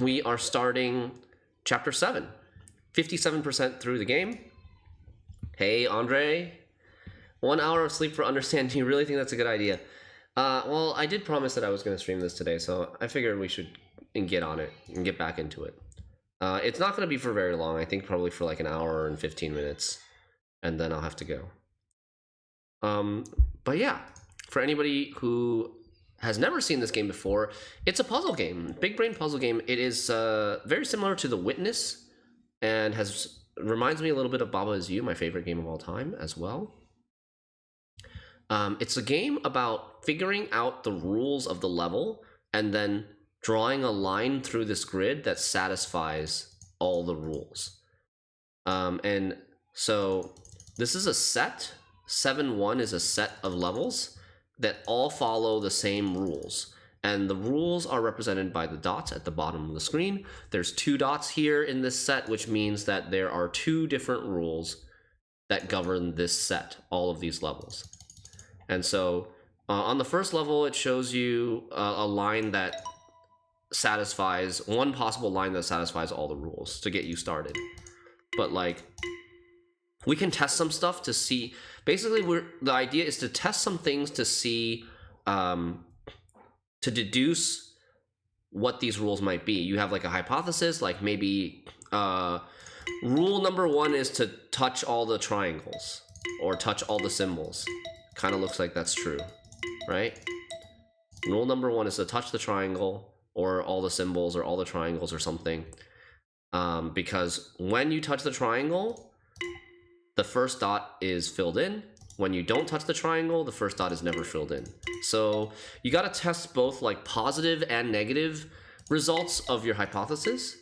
We are starting chapter 7. 57% through the game. Hey, Andre. 1 hour of sleep for understanding. You really think that's a good idea? Well, I did promise that I was going to stream this today, so I figured we should get on it and get back into it. It's not going to be for very long. I think probably for like an hour and 15 minutes, and then I'll have to go. But yeah, for anybody who has never seen this game before, it's a puzzle game, big brain puzzle game. It is very similar to The Witness, and reminds me a little bit of Baba Is You, my favorite game of all time as well. It's a game about figuring out the rules of the level and then drawing a line through this grid that satisfies all the rules. And so this is a set. 7-1 is a set of levels that all follow the same rules. And the rules are represented by the dots at the bottom of the screen. There's 2 dots here in this set, which means that there are 2 different rules that govern this set, all of these levels. And so on the first level, it shows you a line that satisfies, one possible line that satisfies all the rules to get you started. But like, we can test some stuff to see. Basically, the idea is to test some things to see, to deduce what these rules might be. You have like a hypothesis, like maybe rule number 1 is to touch all the triangles or touch all the symbols. Kind of looks like that's true, right? Rule number 1 is to touch the triangle or all the symbols or all the triangles or something. Because when you touch the triangle, the first dot is filled in. When you don't touch the triangle, the first dot is never filled in. So you got to test both like positive and negative results of your hypothesis.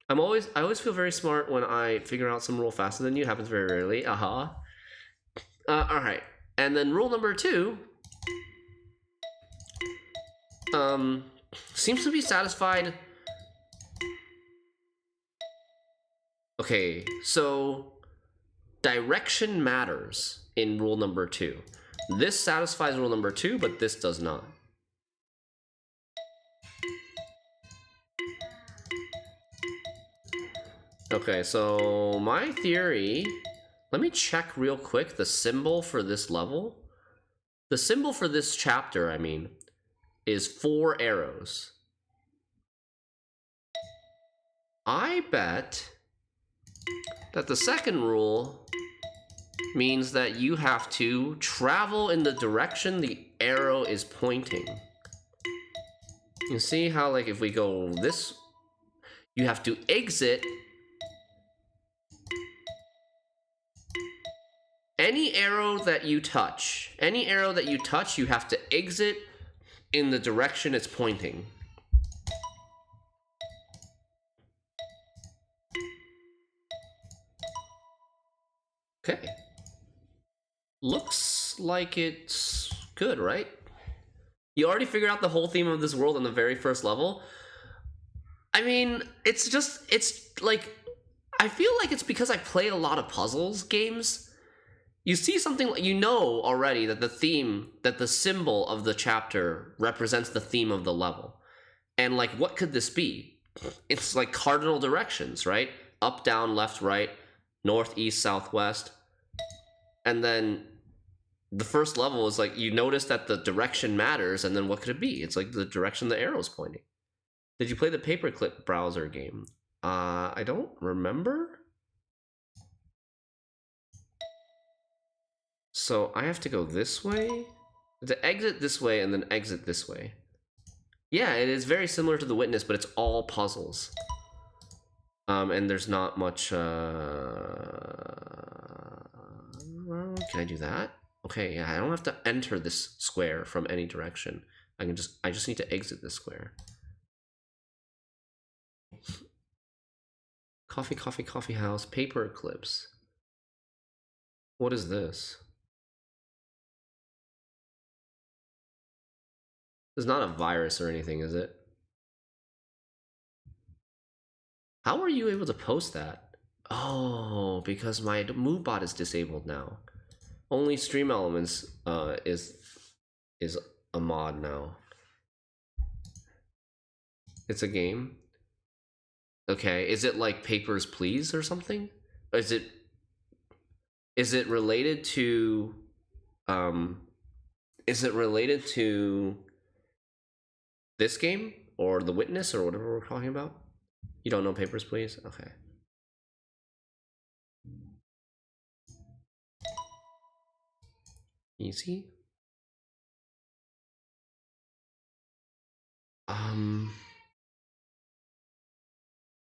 I always feel very smart when I figure out some rule faster than you. It happens very rarely. Aha. All right. And then rule number 2 seems to be satisfied. Okay, so direction matters in rule number 2. This satisfies rule number 2, but this does not. Okay, so my theory, let me check real quick the symbol for this level. The symbol for this chapter, I mean, is 4 arrows. I bet that the second rule means that you have to travel in the direction the arrow is pointing. You see how, like, if we go this, you have to exit. Any arrow that you touch, you have to exit in the direction it's pointing. Okay. Looks like it's good, right? You already figured out the whole theme of this world on the very first level. I mean, it's like, I feel like it's because I play a lot of puzzles games. You see something, you know already that the symbol of the chapter represents the theme of the level. And like, what could this be? It's like cardinal directions, right? Up, down, left, right, north, east, southwest. And then the first level is like, you notice that the direction matters, and then what could it be? It's like the direction the arrow's pointing. Did you play the paperclip browser game? I don't remember. So I have to go this way? To exit this way and then exit this way. Yeah, it is very similar to The Witness, but it's all puzzles. And there's not much, can I do that? Okay, yeah, I don't have to enter this square from any direction. I just need to exit this square. Coffee house, paper clips. What is this? It's not a virus or anything, is it? How are you able to post that? Oh, because my MoveBot is disabled now. Only Stream Elements is a mod now. It's a game. Okay, is it like Papers, Please or something? Or is it related to is it related to this game or The Witness or whatever we're talking about? You don't know Papers, Please? Okay. Easy.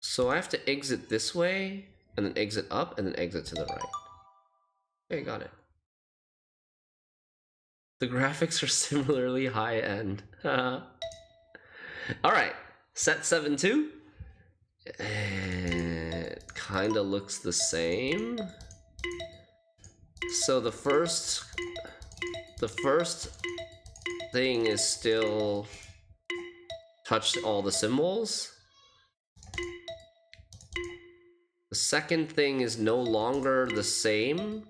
So I have to exit this way and then exit up and then exit to the right. Okay, got it. The graphics are similarly high end. All right, set 7-2. It kind of looks the same. So the first thing is still touch all the symbols. The second thing is no longer the same.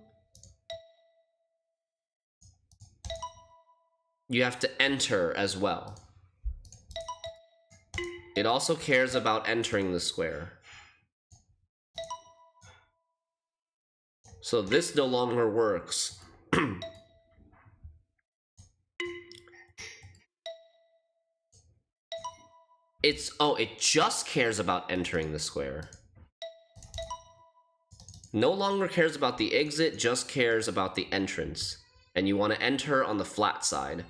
You have to enter as well. It also cares about entering the square. So this no longer works. It just cares about entering the square. No longer cares about the exit, just cares about the entrance. And you want to enter on the flat side.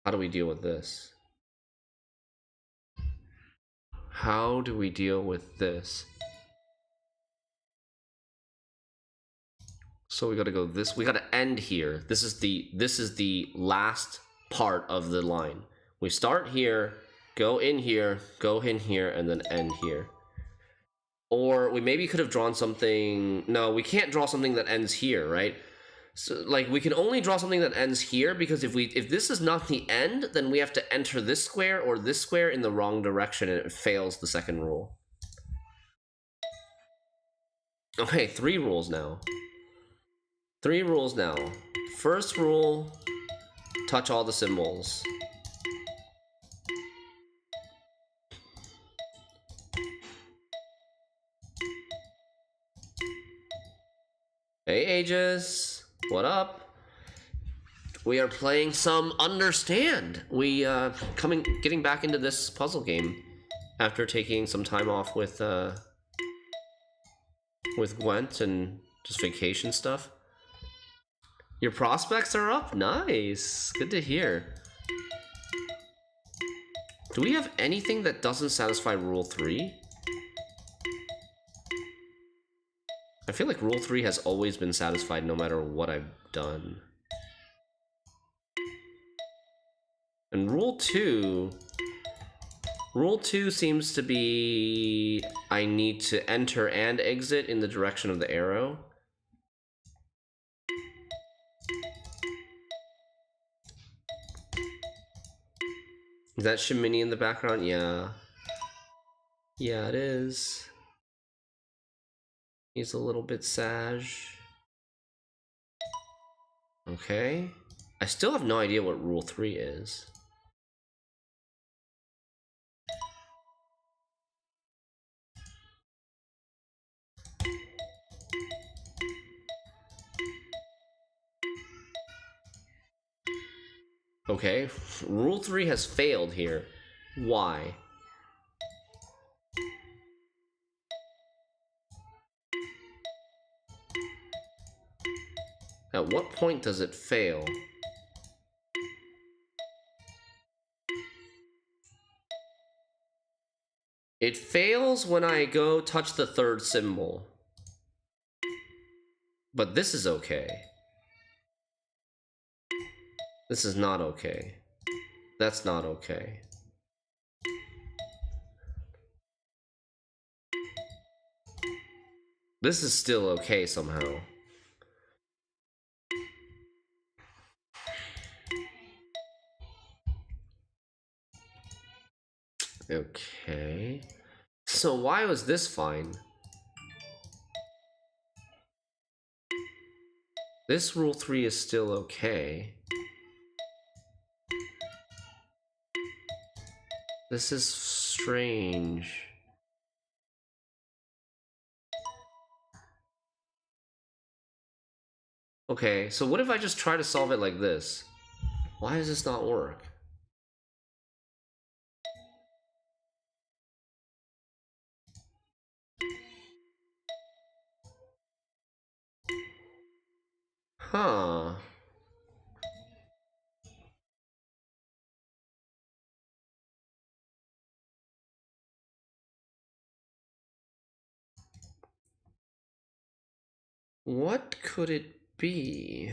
How do we deal with this? How do we deal with this? So we gotta go this, we gotta end here. This is the last part of the line. We start here, go in here, and then end here. Or we maybe could have drawn something. No, we can't draw something that ends here, right? So like we can only draw something that ends here because if this is not the end, then we have to enter this square or this square in the wrong direction and it fails the second rule. Okay, 3 rules now. 3 rules now. First rule, touch all the symbols. Hey Aegis, what up? We are playing some Understand. We getting back into this puzzle game after taking some time off with Gwent and just vacation stuff. Your prospects are up? Nice. Good to hear. Do we have anything that doesn't satisfy Rule 3? I feel like Rule 3 has always been satisfied no matter what I've done. And Rule 2 seems to be I need to enter and exit in the direction of the arrow. Is that Shimini in the background? Yeah. Yeah, it is. He's a little bit sage. Okay. I still have no idea what Rule 3 is. Okay, Rule 3 has failed here. Why? At what point does it fail? It fails when I go touch the 3rd symbol. But this is okay. This is not okay. That's not okay. This is still okay somehow. Okay. So why was this fine? This rule 3 is still okay. This is strange. Okay, so what if I just try to solve it like this? Why does this not work? Huh. What could it be?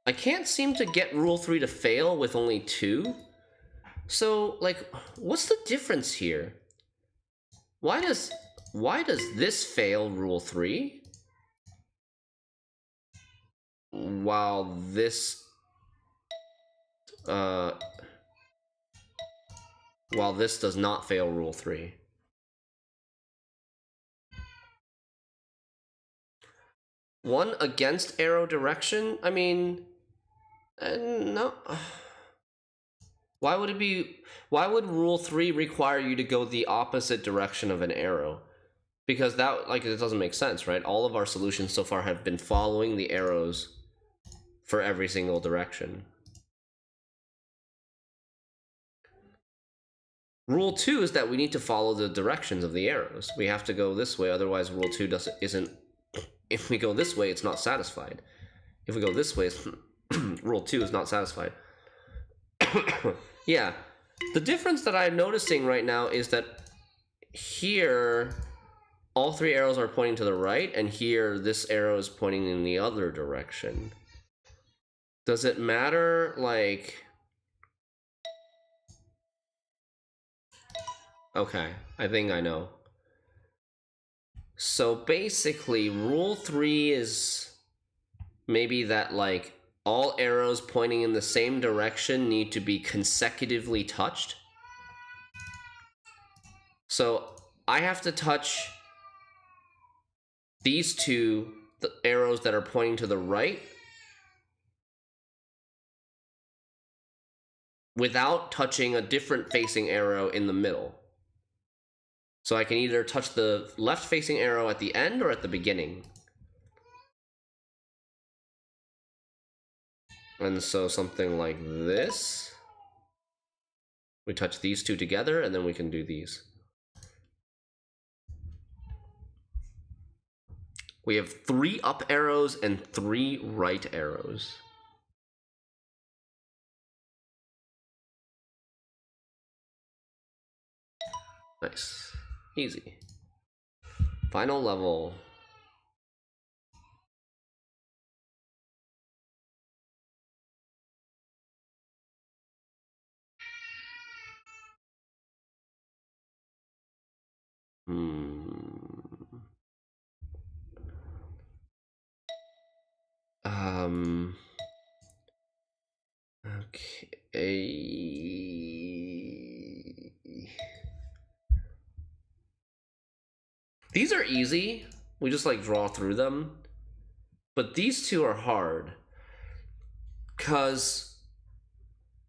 I can't seem to get rule 3 to fail with only 2. So, like, what's the difference here? Why does this fail rule 3? While this does not fail rule 3. One against arrow direction? I mean, no. Why would rule 3 require you to go the opposite direction of an arrow? Because that, like, it doesn't make sense, right? All of our solutions so far have been following the arrows for every single direction. Rule 2 is that we need to follow the directions of the arrows. We have to go this way, otherwise rule 2 isn't. If we go this way, it's not satisfied. If we go this way, rule 2 is not satisfied. Yeah, the difference that I'm noticing right now is that here, all 3 arrows are pointing to the right, and here, this arrow is pointing in the other direction. Does it matter, like... Okay, I think I know. So basically, rule 3 is maybe that, like, all arrows pointing in the same direction need to be consecutively touched. So I have to touch these 2 arrows that are pointing to the right without touching a different facing arrow in the middle. So I can either touch the left facing arrow at the end or at the beginning. And so something like this. We touch these 2 together, and then we can do these. We have 3 up arrows and 3 right arrows. Nice. Easy. Final level. Okay. These are easy. We just, like, draw through them. But these 2 are hard. 'Cause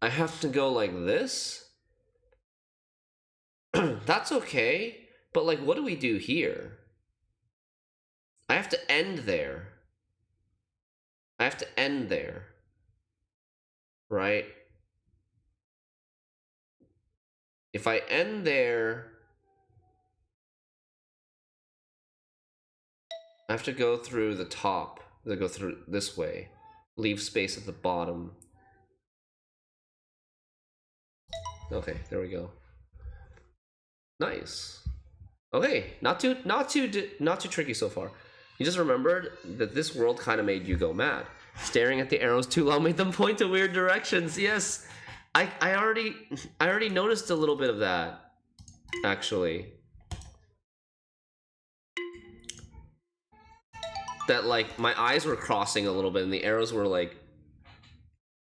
I have to go like this. That's okay. But, like, what do we do here? I have to end there. I have to end there. Right? If I end there, I have to go through the top. I go through this way. Leave space at the bottom. Okay, there we go. Nice. Okay, not too tricky so far. You just remembered that this world kind of made you go mad. Staring at the arrows too long made them point to weird directions. Yes, I already noticed a little bit of that. actually. That like my eyes were crossing a little bit and the arrows were like,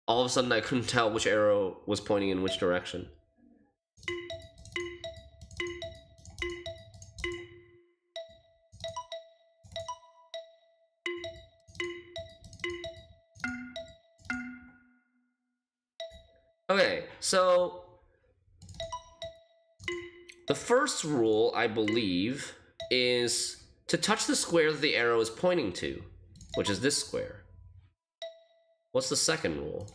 all of a sudden I couldn't tell which arrow was pointing in which direction. Okay, so the first rule, I believe, is to touch the square that the arrow is pointing to, which is this square. What's the second rule?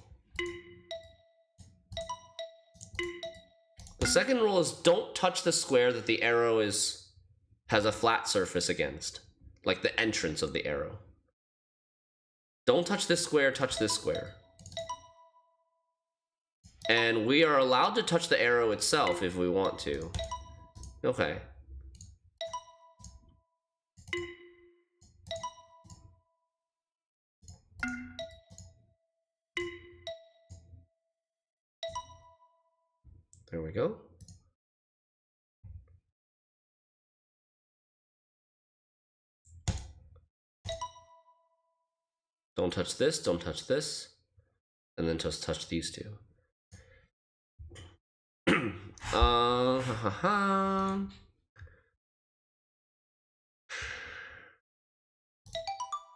The second rule is don't touch the square that the arrow has a flat surface against, like the entrance of the arrow. Don't touch this square, touch this square. And we are allowed to touch the arrow itself if we want to. Okay. There we go. Don't touch this, don't touch this. And then just touch these two.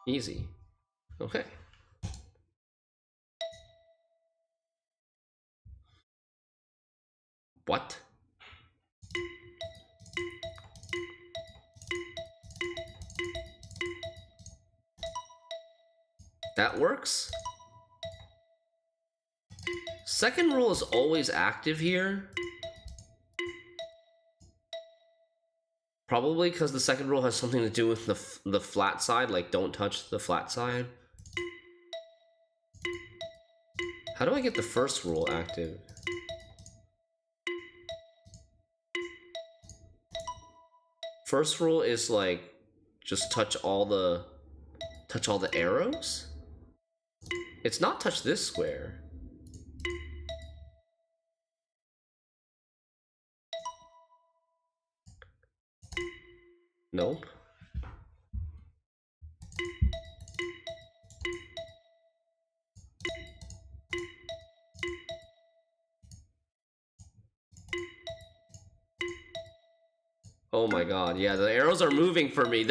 Easy. Okay. What? That works? Second rule is always active here. Probably because the second rule has something to do with the flat side, like don't touch the flat side. How do I get the first rule active? First rule is like just touch all the arrows? It's not touch this square. Nope. Oh my god, yeah, the arrows are moving for me.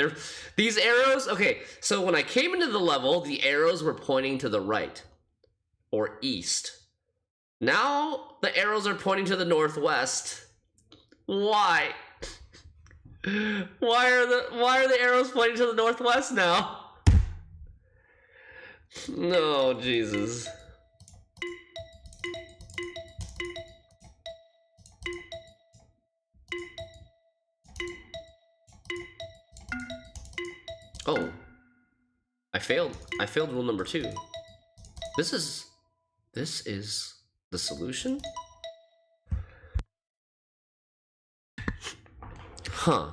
These arrows, okay, so when I came into the level, the arrows were pointing to the right or east. Now the arrows are pointing to the northwest. Why? Why are the arrows pointing to the northwest now? No, Jesus. Oh. I failed rule number 2. This is the solution? Huh.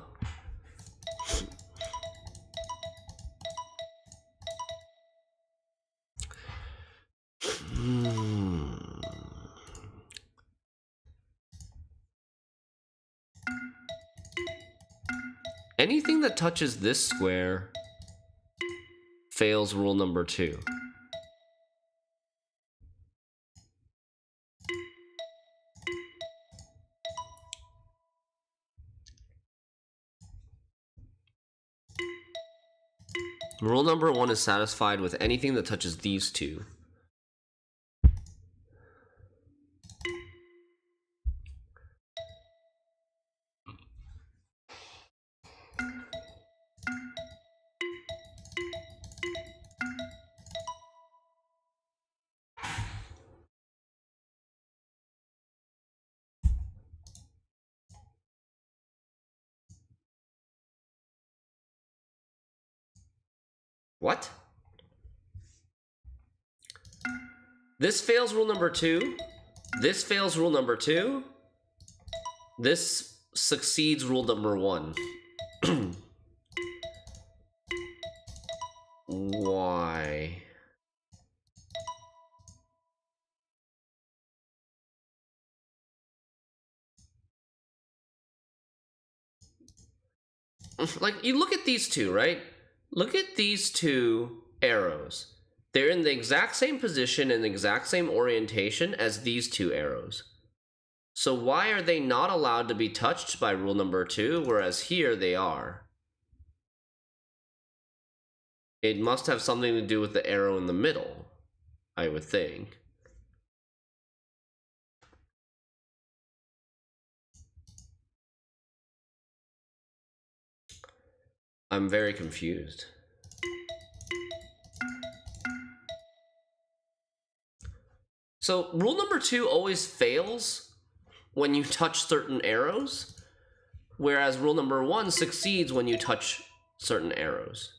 Anything that touches this square fails rule number 2. Rule number 1 is satisfied with anything that touches these two. What? This fails rule number 2. This fails rule number 2. This succeeds rule number 1. Why? like, you look at these two, right? Look at these two arrows. They're in the exact same position and the exact same orientation as these two arrows. So why are they not allowed to be touched by rule number 2, whereas here they are? It must have something to do with the arrow in the middle, I would think. I'm very confused. So rule number 2 always fails when you touch certain arrows, whereas rule number 1 succeeds when you touch certain arrows.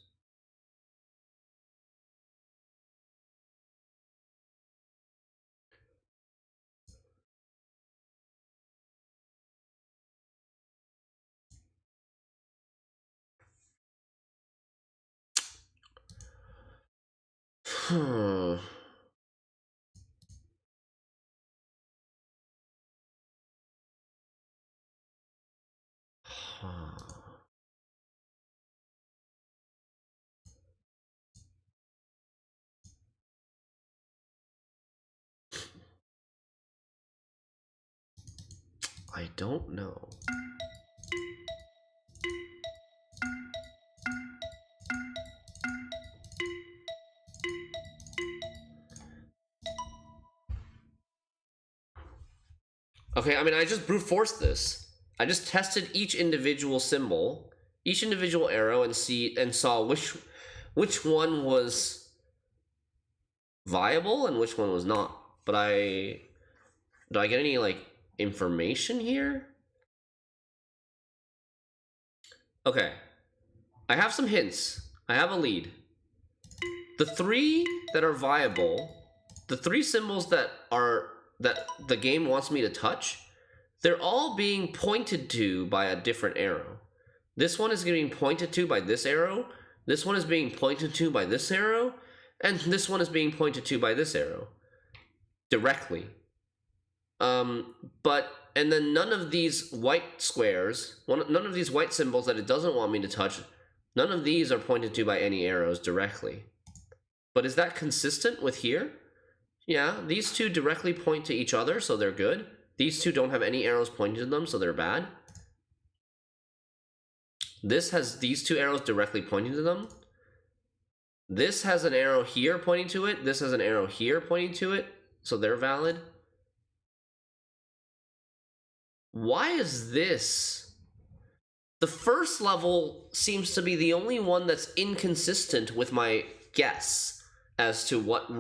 I don't know. Okay, I mean, I just brute forced this. I just tested each individual symbol, each individual arrow, and saw which one was viable and which one was not. But do I get any like information here? Okay, I have some hints. I have a lead. The 3 that are viable, the 3 symbols that the game wants me to touch, they're all being pointed to by a different arrow. This one is getting pointed to by this arrow, this one is being pointed to by this arrow, and this one is being pointed to by this arrow. Directly. And then none of these white squares, none of these white symbols that it doesn't want me to touch, none of these are pointed to by any arrows directly. But is that consistent with here? Yeah, these two directly point to each other, so they're good. These two don't have any arrows pointing to them, so they're bad. This has these 2 arrows directly pointing to them. This has an arrow here pointing to it. This has an arrow here pointing to it, so they're valid. Why is this? The first level seems to be the only one that's inconsistent with my guess as to what the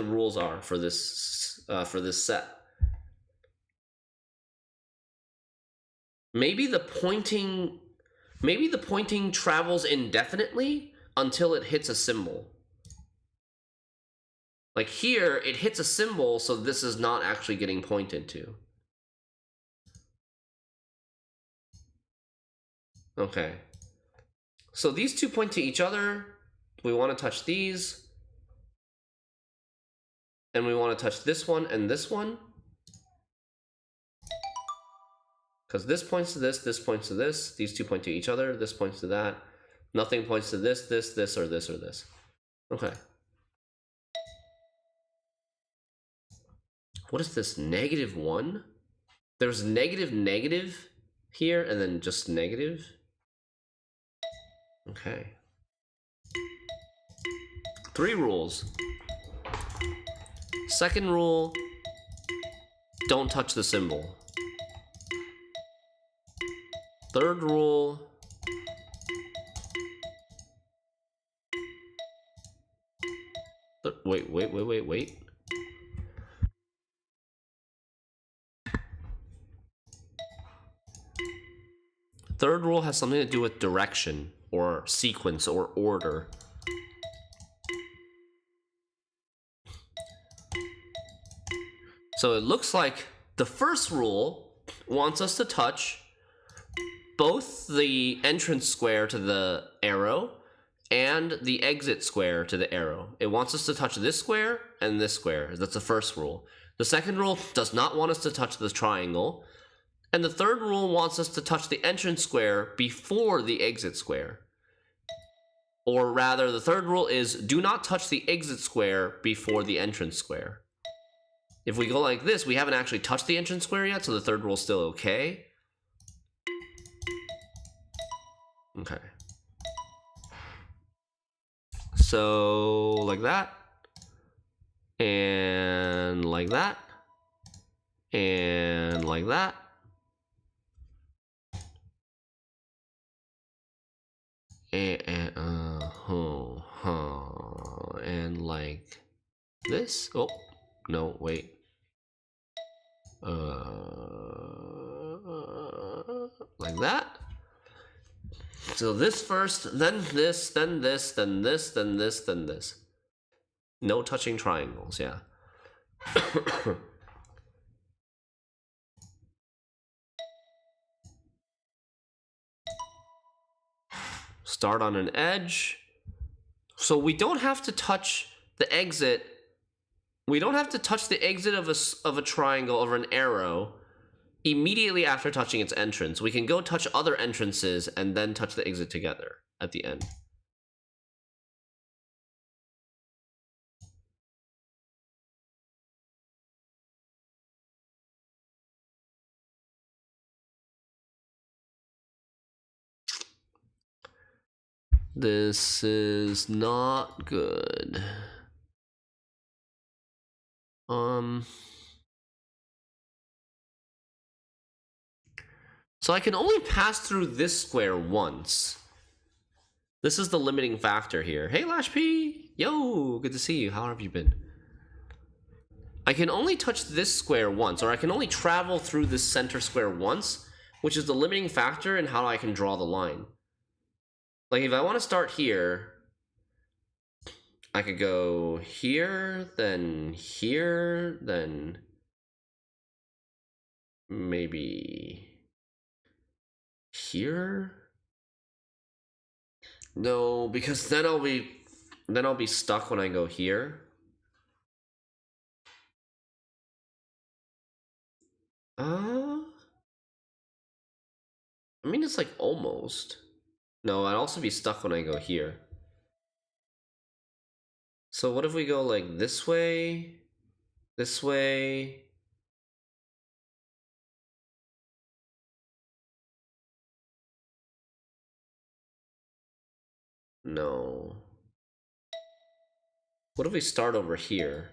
rules are for this set. Maybe the pointing travels indefinitely until it hits a symbol. Like here, it hits a symbol, so this is not actually getting pointed to. Okay. So these 2 point to each other. We want to touch these. And we want to touch this one and this one. Because this points to this points to this. These 2 point to each other. This points to that. Nothing points to this, or this. Okay. What is this? -1? There's negative here and then just negative. Okay. 3 rules. Second rule, don't touch the symbol. Third rule, wait. Third rule has something to do with direction or sequence or order. So it looks like the first rule wants us to touch both the entrance square to the arrow and the exit square to the arrow. It wants us to touch this square and this square. That's the first rule. The second rule does not want us to touch the triangle. And the third rule wants us to touch the entrance square before the exit square. Or rather, the third rule is do not touch the exit square before the entrance square. If we go like this, we haven't actually touched the entrance square yet, so the third rule's still okay. Okay. So, like that. And like that. And like that. And like this. Oh, no, wait. Like that. So this first, then this, then this, then this, then this, then this. No touching triangles, yeah. Start on an edge. So we don't have to touch the exit. We don't have to touch the exit of a triangle or an arrow immediately after touching its entrance. We can go touch other entrances and then touch the exit together at the end. This is not good. So I can only pass through this square once. This is the limiting factor here. Hey, Lash P! Yo, good to see you. How have you been? I can only touch this square once, or I can only travel through this center square once, which is the limiting factor in how I can draw the line. Like, if I want to start here, I could go here, then maybe here? No, because then I'll be stuck when I go here. I mean, it's like almost. No, I'd also be stuck when I go here. So what if we go like this way? This way? No. What if we start over here?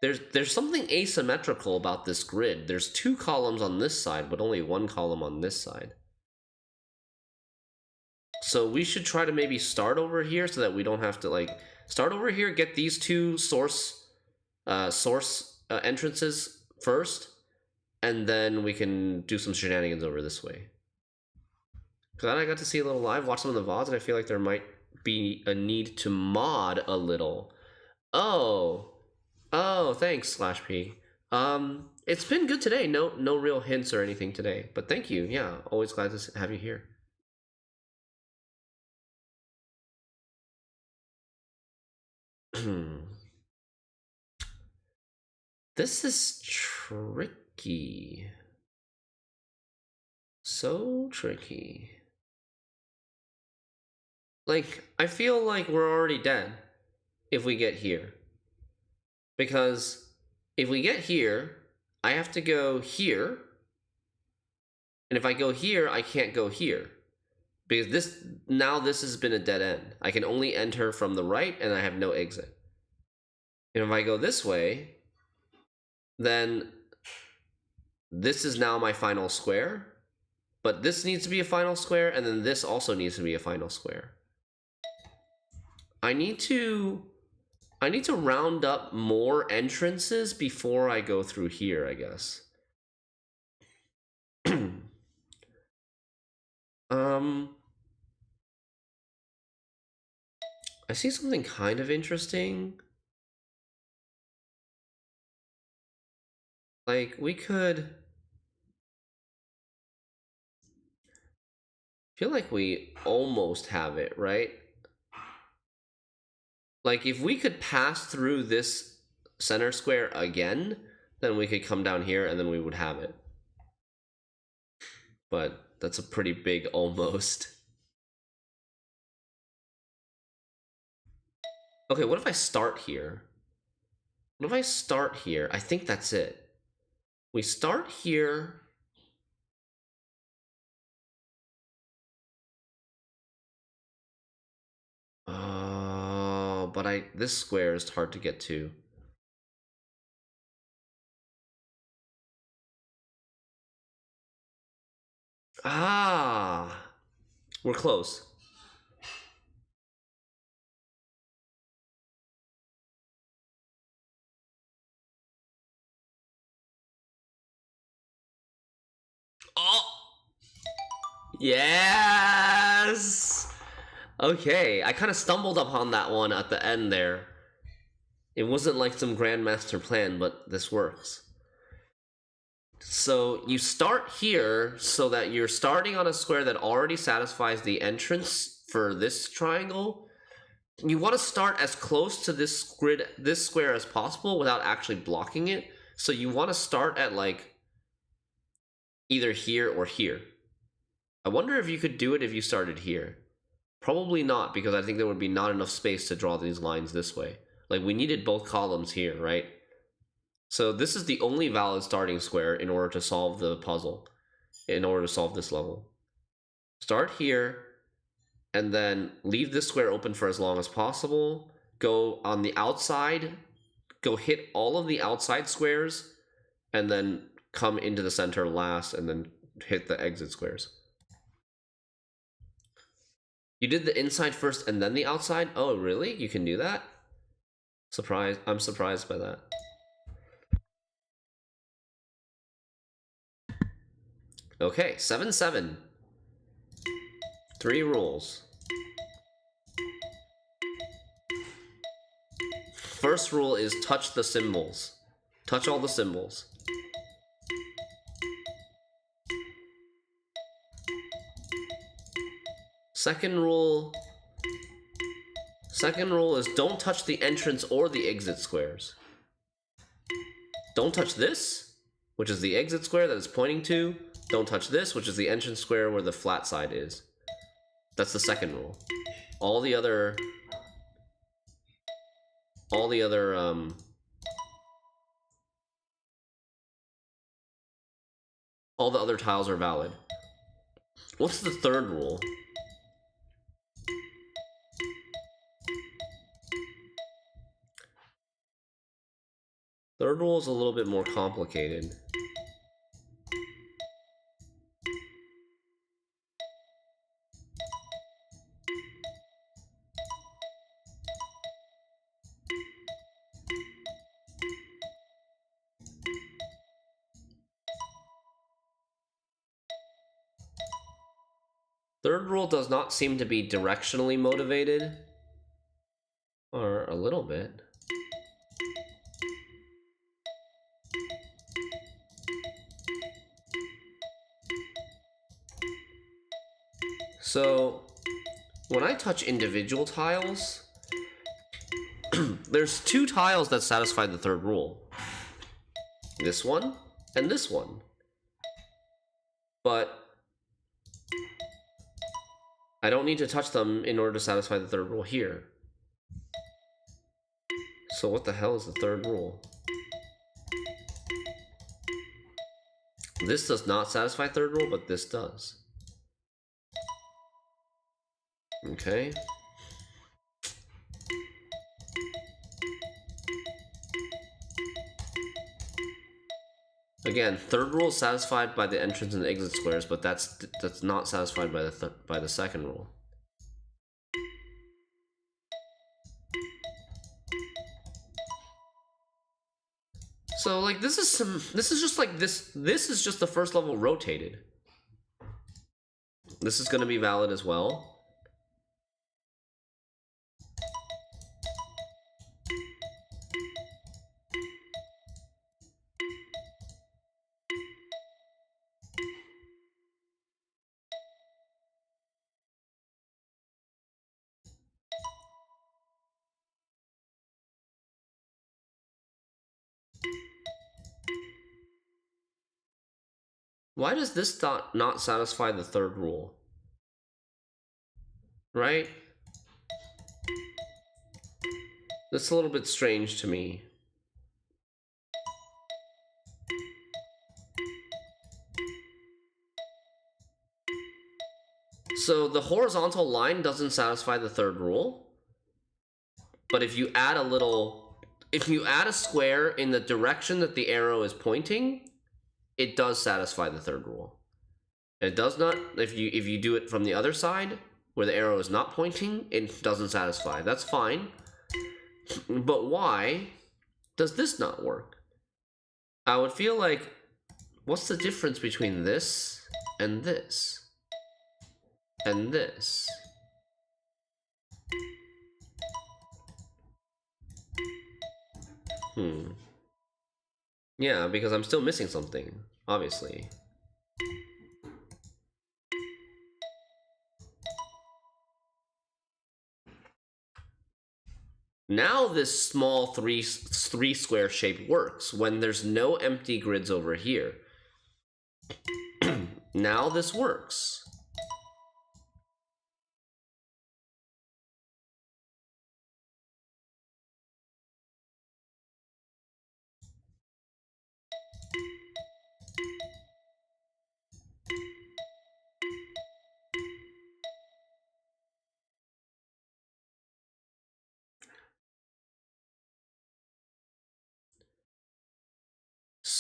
There's something asymmetrical about this grid. There's 2 columns on this side, but only 1 column on this side. So we should try to maybe start over here so that we don't have to, like, start over here, get these 2 source entrances first, and then we can do some shenanigans over this way. Glad I got to see a little live, watch some of the VODs, and I feel like there might be a need to mod a little. Oh, thanks, Slash P. It's been good today. No real hints or anything today, but thank you. Yeah, always glad to have you here. This is tricky. So tricky. Like, I feel like we're already dead if we get here. Because if we get here, I have to go here. And if I go here, I can't go here. Because this has been a dead end. I can only enter from the right and I have no exit. And if I go this way, then this is now my final square. But this needs to be a final square, and then this also needs to be a final square. I need to round up more entrances before I go through here, I guess. I see something kind of interesting. Like, we could... feel like we almost have it, right? Like, if we could pass through this center square again, then we could come down here and then we would have it. But that's a pretty big almost. Okay, what if I start here? What if I start here? I think that's it. We start here. Oh, but this square is hard to get to. Ah, we're close. Oh, yes. Okay, I kind of stumbled upon that one at the end there. It wasn't like some grandmaster plan, but this works. So you start here so that you're starting on a square that already satisfies the entrance for this triangle. You want to start as close to this grid, this square as possible without actually blocking it. So you want to start at like either here or here. I wonder if you could do it if you started here. Probably not, because I think there would be not enough space to draw these lines this way. Like, we needed both columns here, right? So this is the only valid starting square in order to solve the puzzle, in order to solve this level. Start here, and then leave this square open for as long as possible. Go on the outside, go hit all of the outside squares, and then come into the center last, and then hit the exit squares. You did the inside first and then the outside? Oh, really? You can do that? Surprised. I'm surprised by that. Okay, 7-7. 3 rules. First rule is touch the symbols. Touch all the symbols. Second rule is don't touch the entrance or the exit squares. Don't touch this, which is the exit square that it's pointing to. Don't touch this, which is the entrance square where the flat side is. That's the second rule. All the other tiles are valid. What's the third rule? Third rule is a little bit more complicated. Third rule does not seem to be directionally motivated. Or a little bit. So, when I touch individual tiles, there's 2 tiles that satisfy the third rule. This one and this one. But I don't need to touch them in order to satisfy the third rule here. So what the hell is the third rule? This does not satisfy third rule, but this does. Okay. Again, third rule is satisfied by the entrance and exit squares, but that's not satisfied by the second rule. So like this is just the first level rotated. This is going to be valid as well. Why does this dot not satisfy the third rule? Right? That's a little bit strange to me. So the horizontal line doesn't satisfy the third rule, but if you add a square in the direction that the arrow is pointing, it does satisfy the third rule. It does not if you do it from the other side where the arrow is not pointing, it doesn't satisfy. That's fine. But why does this not work? I would feel like, what's the difference between this and this? And this? Yeah, because I'm still missing something, obviously. Now this small three square shape works when there's no empty grids over here. Now this works.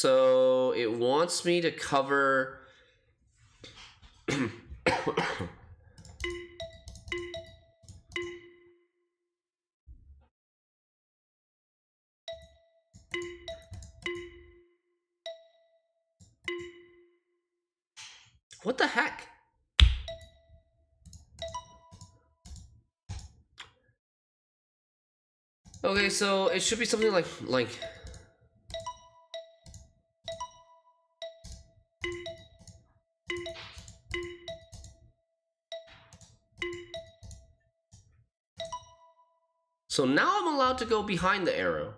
So it wants me to cover what the heck? Okay, so it should be something like so now I'm allowed to go behind the arrow.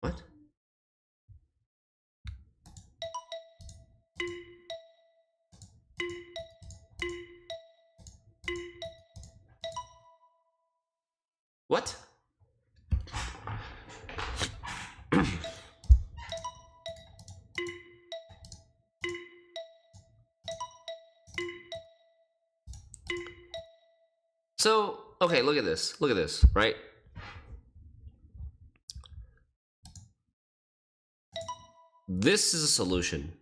What? What? So, okay, look at this. Look at this, right? This is a solution.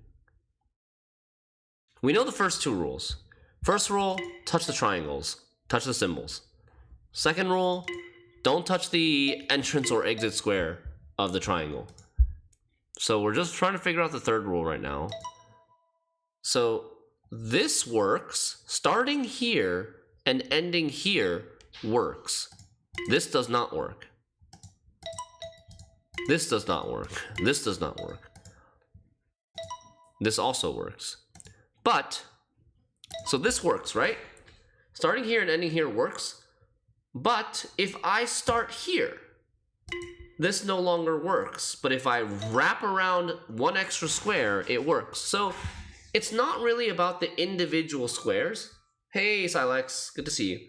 We know the first two rules. First rule, touch the triangles, touch the symbols. Second rule, don't touch the entrance or exit square of the triangle. So we're just trying to figure out the third rule right now. So this works. Starting here and ending here works. This does not work. This does not work. This does not work. This also works. But, so this works, right? Starting here and ending here works. But if I start here, this no longer works. But if I wrap around one extra square, it works. So it's not really about the individual squares. Hey, Silex, good to see you.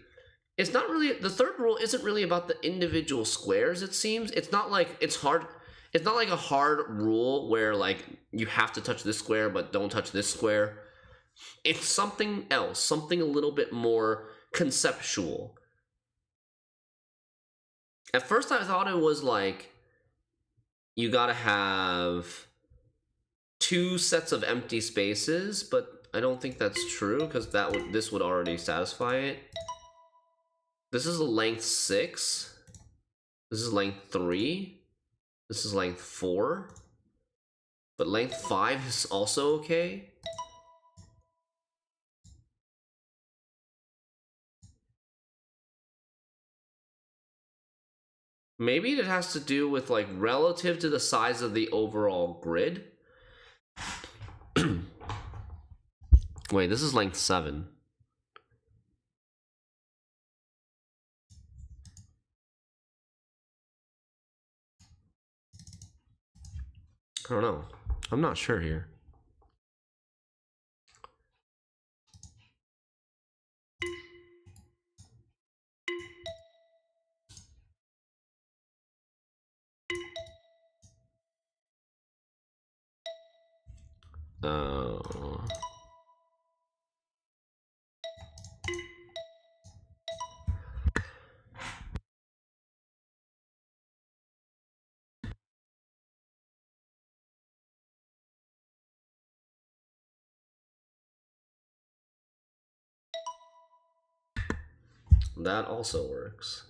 It's not really, the third rule isn't really about the individual squares, it seems. It's not like it's hard. It's not like a hard rule where like you have to touch this square but don't touch this square. It's something else, something a little bit more conceptual. At first I thought it was like you gotta have two sets of empty spaces, but I don't think that's true because this would already satisfy it. This is a length 6. This is length 3. This is length 4. But length 5 is also okay. Maybe it has to do with like relative to the size of the overall grid. Wait, this is length 7. I don't know. I'm not sure here. Oh. That also works.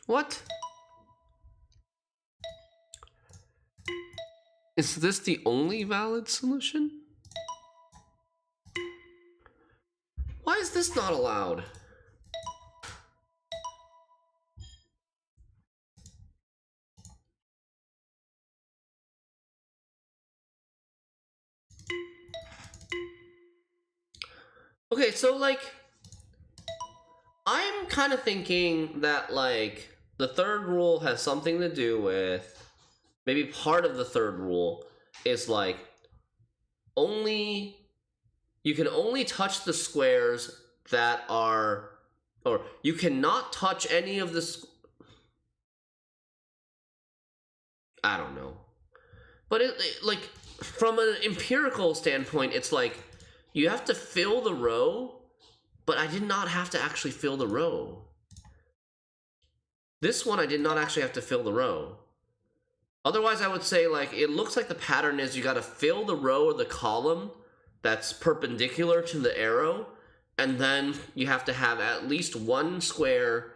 What? Is this the only valid solution? Why is this not allowed? Okay, so like, I'm kind of thinking that like the third rule has something to do with, maybe part of the third rule is like only, you can only touch the squares that are, or you cannot touch any of the, I don't know. But like, from an empirical standpoint, it's like you have to fill the row, but I did not have to actually fill the row. This one, I did not actually have to fill the row. Otherwise, I would say, like, it looks like the pattern is you got to fill the row or the column that's perpendicular to the arrow, and then you have to have at least one square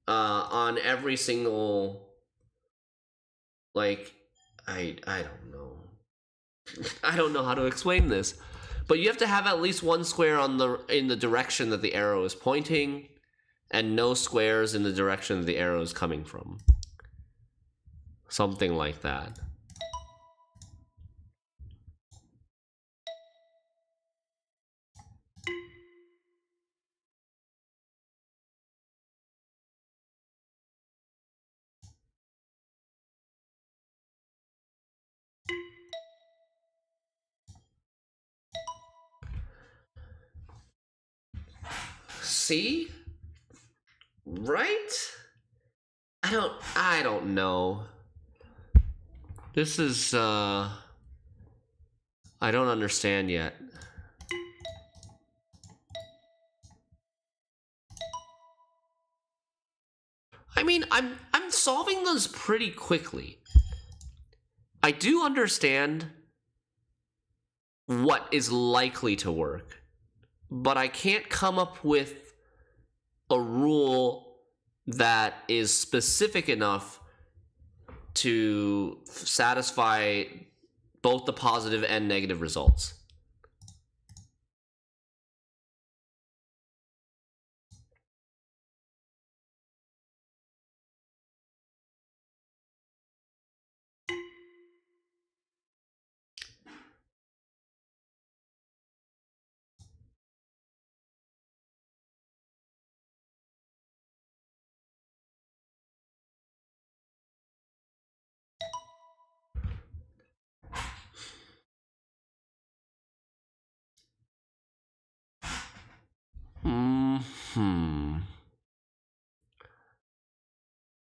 on every single, like, I don't know. I don't know how to explain this. But you have to have at least one square in the direction that the arrow is pointing, and no squares in the direction that the arrow is coming from. Something like that. See? Right? I don't know. This is I don't understand yet. I mean, I'm solving those pretty quickly. I do understand what is likely to work, but I can't come up with a rule that is specific enough to satisfy both the positive and negative results.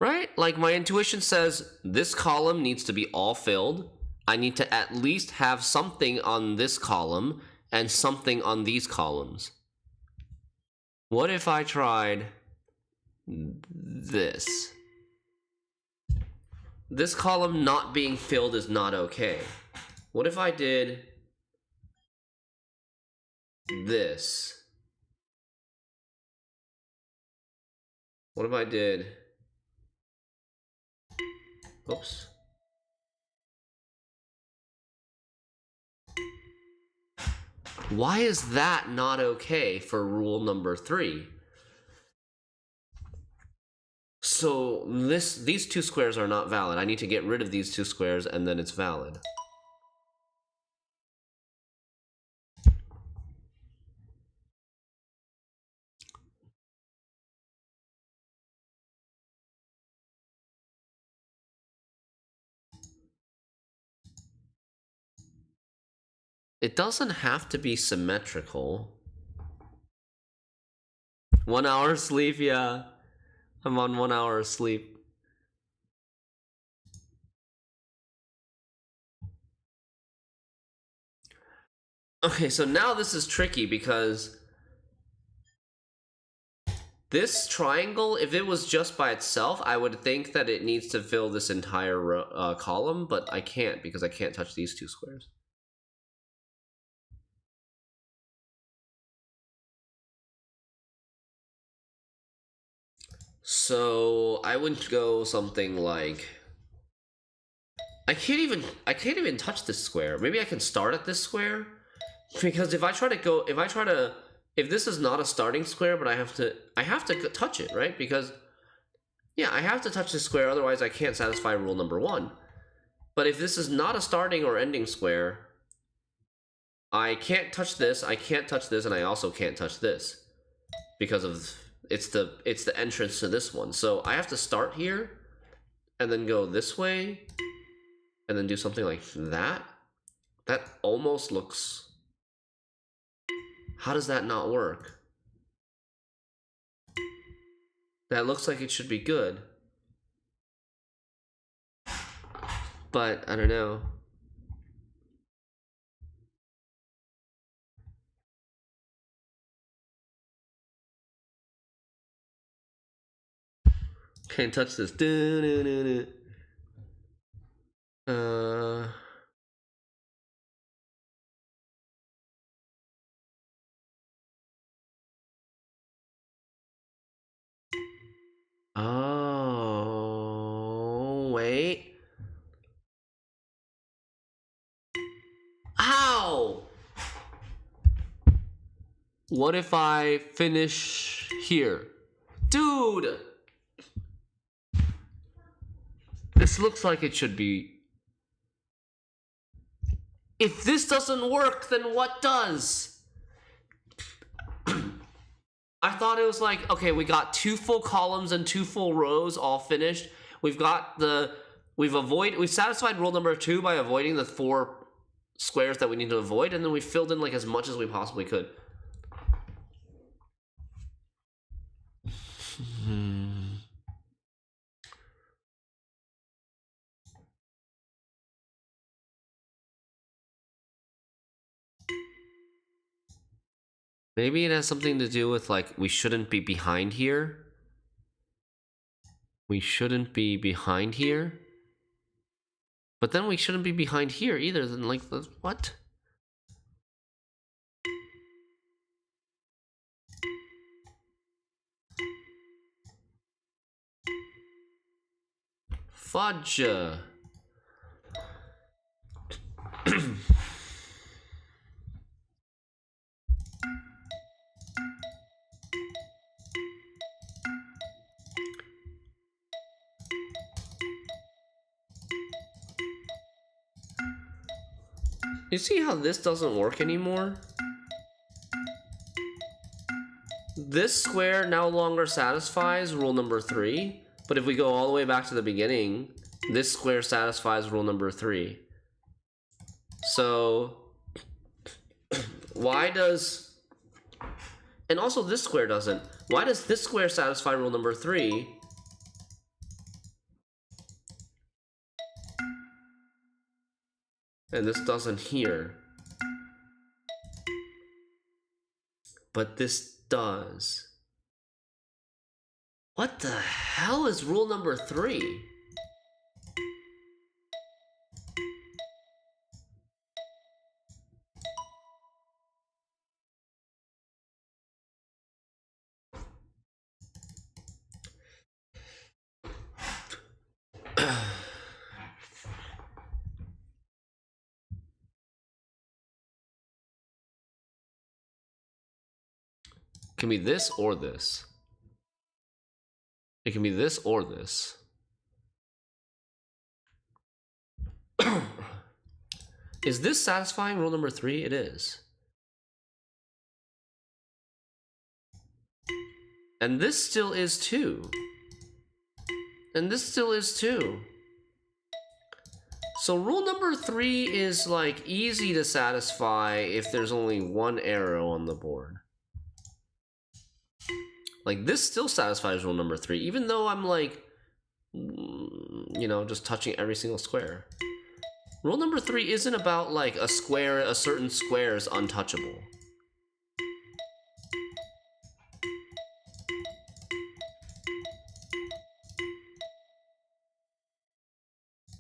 Right? Like, my intuition says this column needs to be all filled. I need to at least have something on this column and something on these columns. What if I tried this? This column not being filled is not okay. What if I did this? What if I did Oops. Why is that not okay for rule number 3? So these two squares are not valid. I need to get rid of these two squares and then it's valid. It doesn't have to be symmetrical. 1 hour sleep, yeah. I'm on 1 hour of sleep. Okay, so now this is tricky because this triangle, if it was just by itself, I would think that it needs to fill this entire column, but I can't because I can't touch these two squares. So I would go something like, I can't even touch this square. Maybe I can start at this square, because if this is not a starting square, but I have to touch it, right? Because yeah, I have to touch this square, otherwise I can't satisfy rule number 1. But if this is not a starting or ending square, I can't touch this, I can't touch this, and I also can't touch this because of it's the entrance to this one. So I have to start here and then go this way and then do something like that. That almost looks... How does that not work? That looks like it should be good. But I don't know. Can't touch this. Oh, wait. Ow! What if I finish here? Dude! This looks like it should be... If this doesn't work, then what does? I thought it was like, okay, we got 2 full columns and 2 full rows all finished. We've satisfied rule number 2 by avoiding the 4 squares that we need to avoid, and then we filled in like as much as we possibly could. Maybe it has something to do with like we shouldn't be behind here. We shouldn't be behind here. But then we shouldn't be behind here either. Then like what? Fudge. You see how this doesn't work anymore? This square no longer satisfies rule number 3, but if we go all the way back to the beginning, this square satisfies rule number 3. So, why does... And also this square doesn't. Why does this square satisfy rule number 3? And this doesn't here. But this does. What the hell is rule number 3? It can be this or this. It can be this or this. Is this satisfying rule number 3? It is. And this still is too. And this still is too. So rule number 3 is like easy to satisfy if there's only one arrow on the board. Like this still satisfies rule number 3, even though I'm like, you know, just touching every single square. Rule number 3 isn't about like a square, a certain square is untouchable.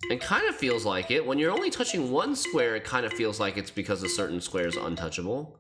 It kind of feels like it. When you're only touching one square, it kind of feels like it's because a certain square is untouchable.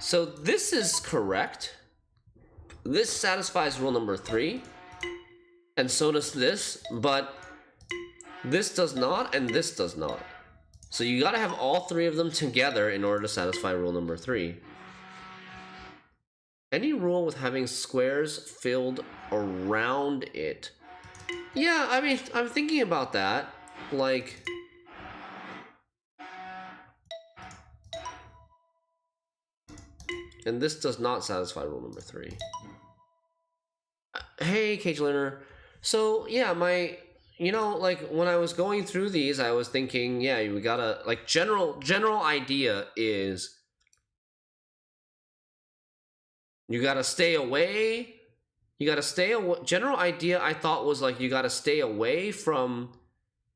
So this is correct. This satisfies rule number 3. And so does this, but this does not and this does not. So you gotta have all 3 of them together in order to satisfy rule number 3. Any rule with having squares filled around it. Yeah, I mean, I'm thinking about that. Like, and this does not satisfy rule number 3. Hey, Cage Learner. So, yeah, you know, like, when I was going through these, I was thinking, yeah, we gotta, like, general idea is you gotta stay away. You gotta stay away. General idea I thought was, like, you gotta stay away from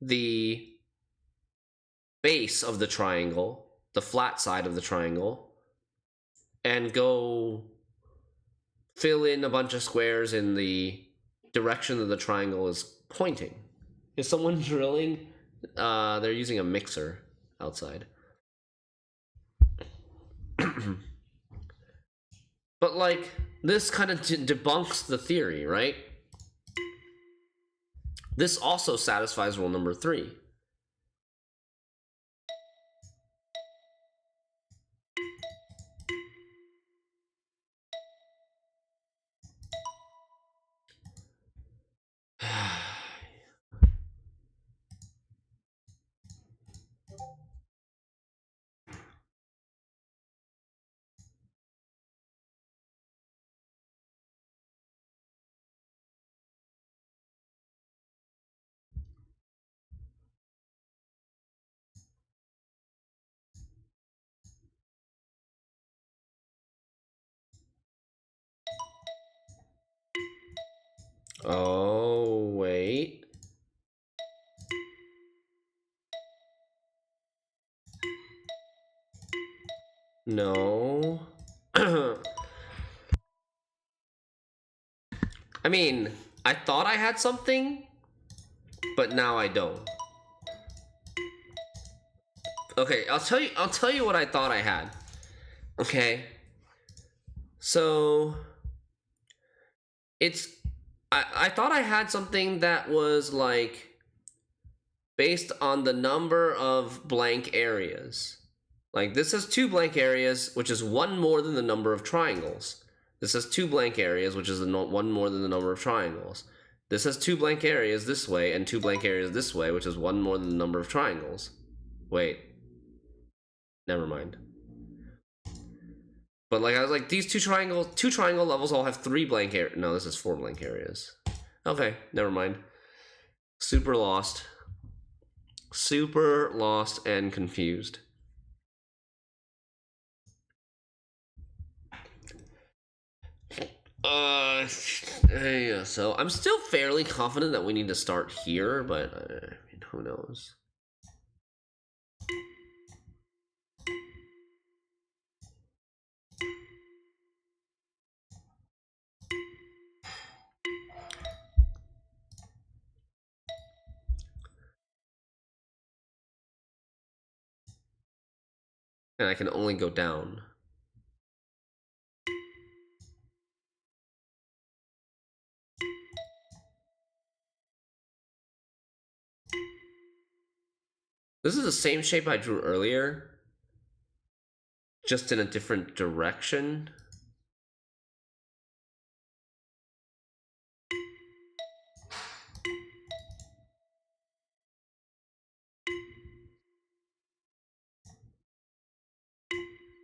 the base of the triangle, the flat side of the triangle, and go fill in a bunch of squares in the direction that the triangle is pointing. Is someone drilling? They're using a mixer outside. But like, this kind of debunks the theory, right? This also satisfies rule number 3. Oh, wait. No. I mean, I thought I had something, but now I don't. Okay, I'll tell you what I thought I had. Okay. So I thought I had something that was like based on the number of blank areas. Like this has 2 blank areas, which is 1 more than the number of triangles. This has 2 blank areas, which is 1 more than the number of triangles. This has 2 blank areas this way and 2 blank areas this way, which is 1 more than the number of triangles. Wait. Never mind. But like I was like, these two triangle levels all have 3 blank areas. No, this is 4 blank areas. Okay, never mind. Super lost. Super lost and confused. Yeah, so I'm still fairly confident that we need to start here, but I mean, who knows? And I can only go down. This is the same shape I drew earlier, just in a different direction.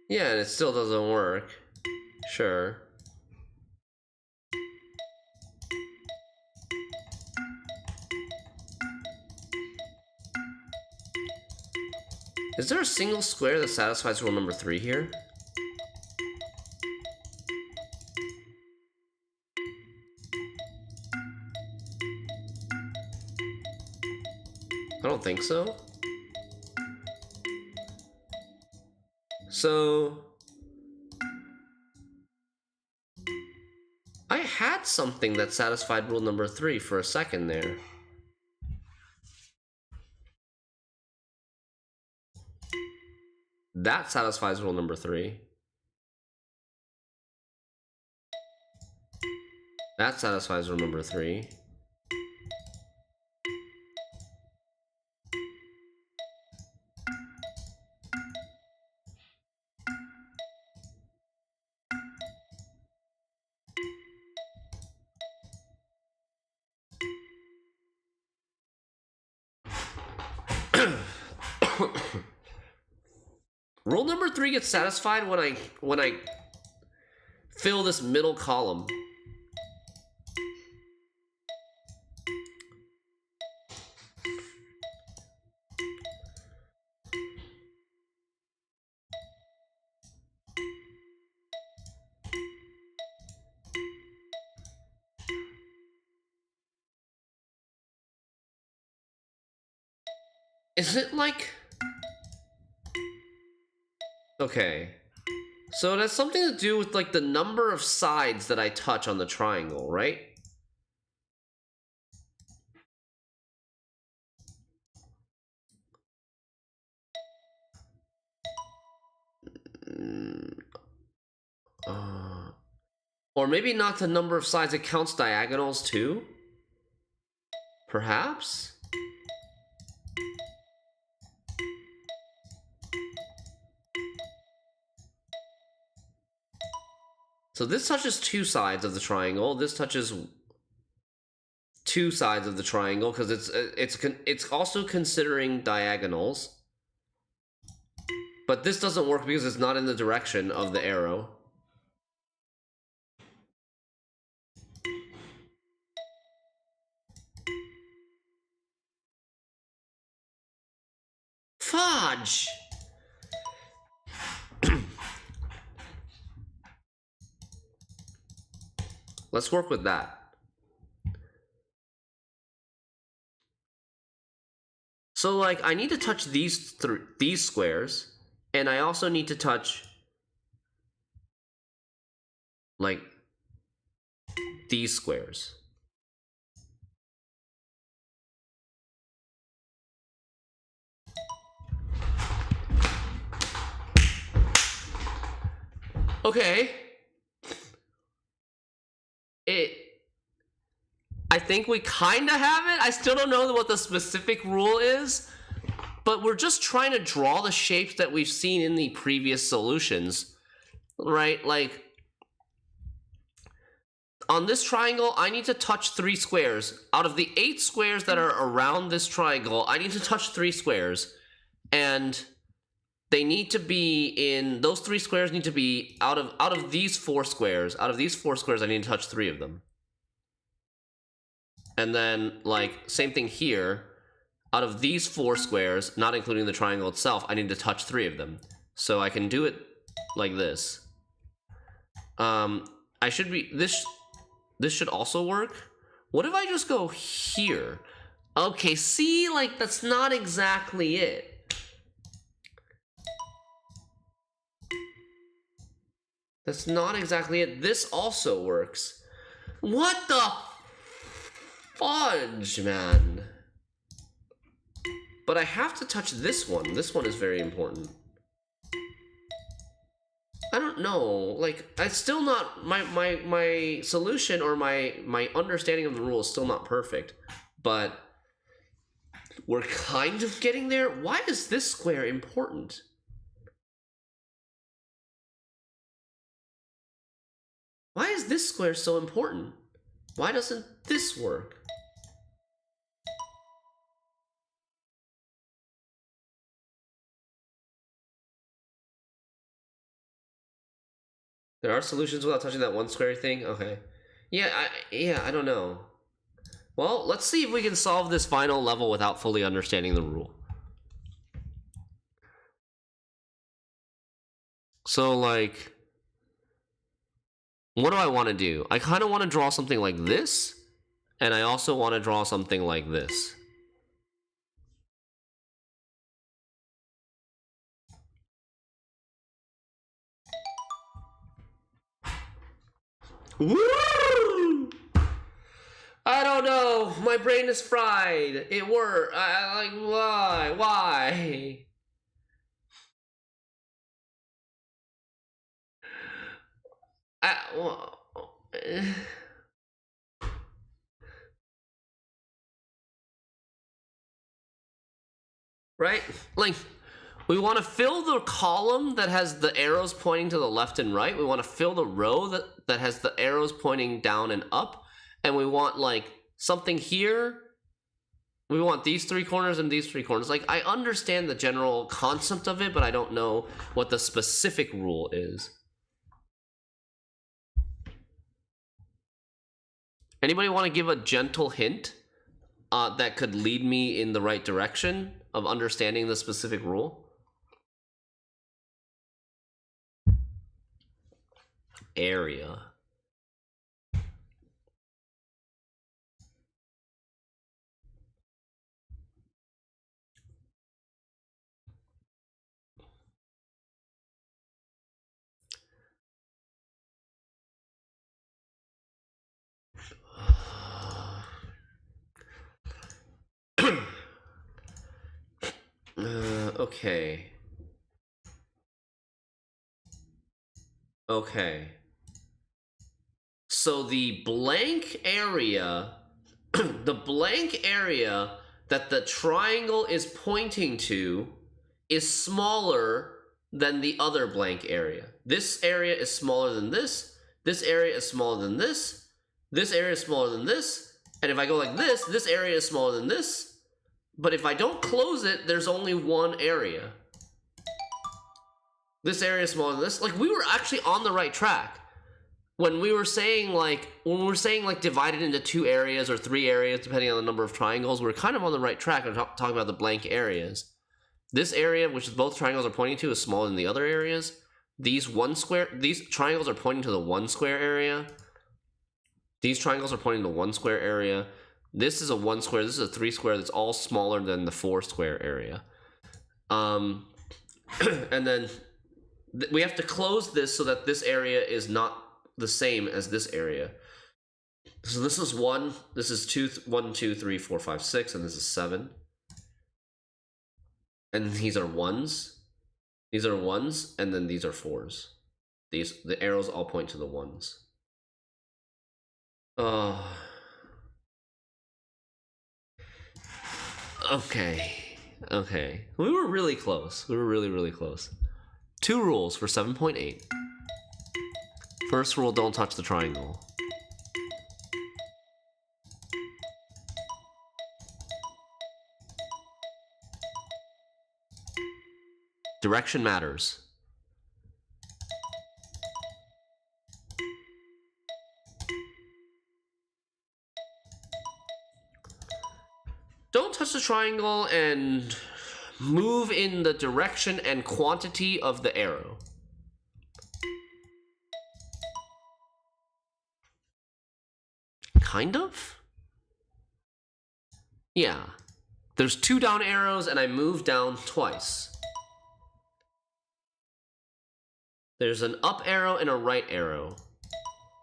Yeah, and it still doesn't work. Sure. Is there a single square that satisfies rule number 3 here? I don't think so. So I had something that satisfied rule number 3 for a second there. That satisfies rule number 3. That satisfies rule number 3. Rule number 3 gets satisfied when I fill this middle column. Is it like... Okay. So it has something to do with like the number of sides that I touch on the triangle, right? Or maybe not the number of sides, it counts diagonals too? Perhaps? So this touches 2 sides of the triangle. This touches 2 sides of the triangle because it's also considering diagonals. But this doesn't work because it's not in the direction of the arrow. Fudge! Let's work with that. So like I need to touch these squares, and I also need to touch like these squares. Okay. I think we kind of have it. I still don't know what the specific rule is, but we're just trying to draw the shapes that we've seen in the previous solutions, right? Like, on this triangle, I need to touch 3 squares. Out of the 8 squares that are around this triangle, I need to touch 3 squares. And they need to be in, those 3 squares need to be out of these 4 squares. Out of these 4 squares, I need to touch 3 of them. And then, like, same thing here. Out of these 4 squares, not including the triangle itself, I need to touch 3 of them. So I can do it like this. I should be, this should also work. What if I just go here? Okay, see, like, that's not exactly it. That's not exactly it. This also works. What the fudge, man? But I have to touch this one. This one is very important. don't know. Like, it's still not my solution, or my understanding of the rule is still not perfect, but we're kind of getting there. Why is this square important? Why is this square so important? Why doesn't this work? There are solutions without touching that one square thing? Okay. Yeah, I don't know. Well, let's see if we can solve this final level without fully understanding the rule. So, like, what do I want to do? I kind of want to draw something like this, and I also want to draw something like this. Woo! I don't know. My brain is fried. It worked. I like, why? Why? Right? Like, we want to fill the column that has the arrows pointing to the left and right. We want to fill the row that has the arrows pointing down and up. And we want, like, something here. We want these three corners and these three corners. Like, I understand the general concept of it, but I don't know what the specific rule is. Anybody want to give a gentle hint that could lead me in the right direction of understanding the specific rule? Area. Okay. Okay. So the blank area, the blank area that the triangle is pointing to is smaller than the other blank area. This area is smaller than this. This area is smaller than this. This area is smaller than this. And if I go like this, this area is smaller than this. But if I don't close it, there's only one area. This area is smaller than this. Like, we were actually on the right track. When we were saying, like, divided into 2 areas or 3 areas, depending on the number of triangles, we're kind of on the right track and talking about the blank areas. This area, which both triangles are pointing to, is smaller than the other areas. These triangles are pointing to the 1 square area. These triangles are pointing to 1 square area. This is a 1 square, this is a 3 square, that's all smaller than the 4 square area. And then we have to close this so that this area is not the same as this area. So this is 1, this is 2, 1, 2, 3, 4, 5, 6, and this is 7. And these are 1s. These are 1s, and then these are 4s. The arrows all point to the 1s. Okay. We were really close. We were really close. 2 rules for 7.8. First rule, don't touch the triangle. Direction matters. Don't touch the triangle and move in the direction and quantity of the arrow. Kind of? Yeah. There's 2 down arrows and I move down twice. There's an up arrow and a right arrow.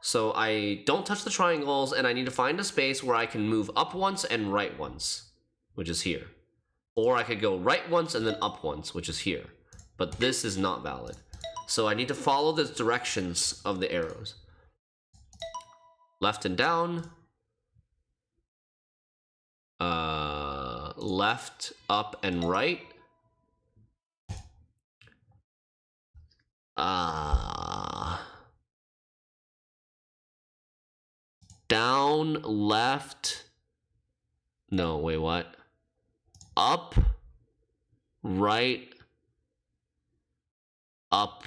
So I don't touch the triangles and I need to find a space where I can move up once and right once, which is here. Or I could go right once and then up once, which is here. But this is not valid. So I need to follow the directions of the arrows. Left and down. Left, up, and right. Down, left. No, wait, what? Up, right, up.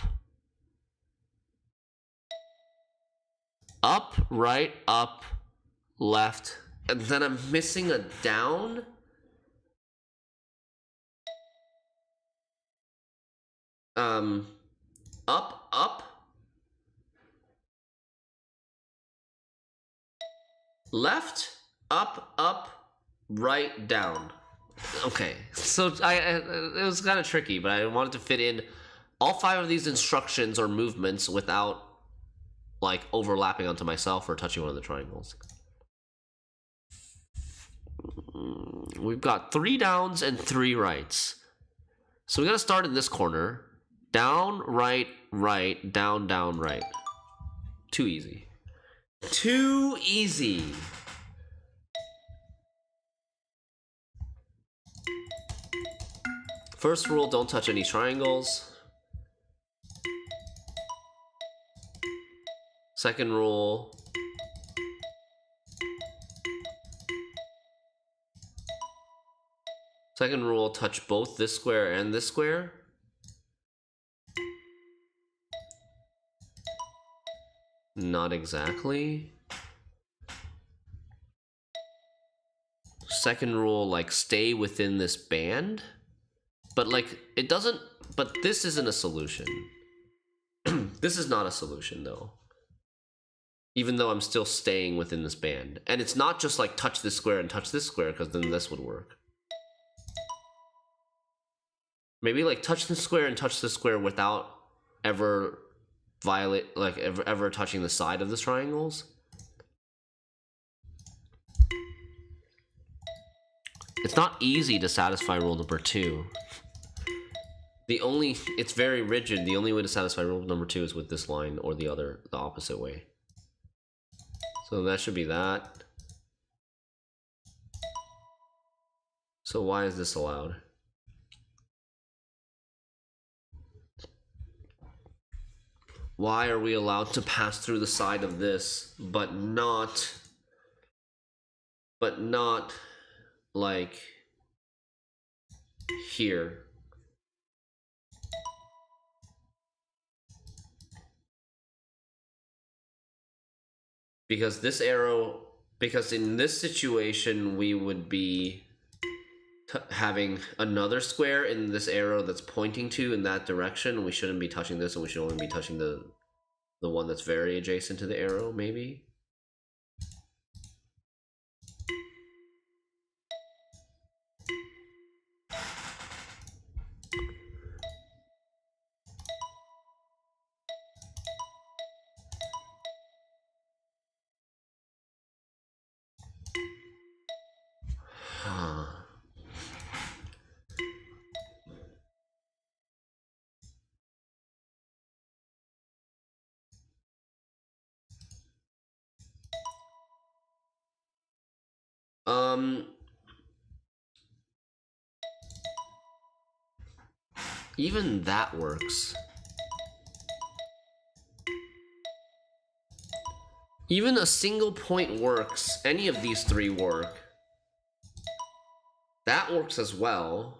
Up, right, up, left. And then I'm missing a down. Up, up. Left, up, up, right, down. Okay, so it was kind of tricky, but I wanted to fit in all 5 of these instructions or movements without like overlapping onto myself or touching one of the triangles. We've got 3 downs and 3 rights. So we gotta start in this corner. Down, right, right, down, down, right. Too easy. Too easy. First rule, don't touch any triangles. Second rule, touch both this square and this square. Not exactly. Second rule, like stay within this band. But like it doesn't, but this isn't a solution. This is not a solution though. Even though I'm still staying within this band. And it's not just like touch this square and touch this square, because then this would work. Maybe like touch this square and touch this square without ever ever touching the side of the triangles. It's not easy to satisfy rule number 2. It's very rigid. The only way to satisfy rule number 2 is with this line or the opposite way. So that should be that. So why is this allowed? Why are we allowed to pass through the side of this, but not like here? Because in this situation, we would be having another square in this arrow that's pointing to in that direction. We shouldn't be touching this, and we should only be touching the one that's very adjacent to the arrow, maybe. Even that works. Even a single point works. Any of these 3 work. That works as well.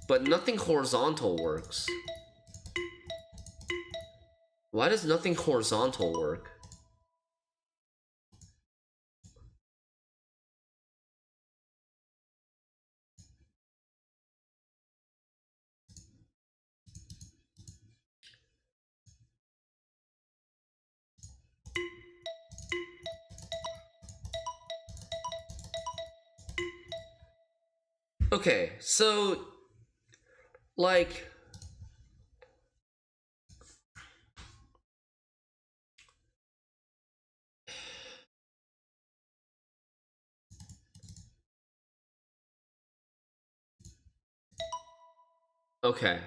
But nothing horizontal works. Why does nothing horizontal work? Okay, so like Okay.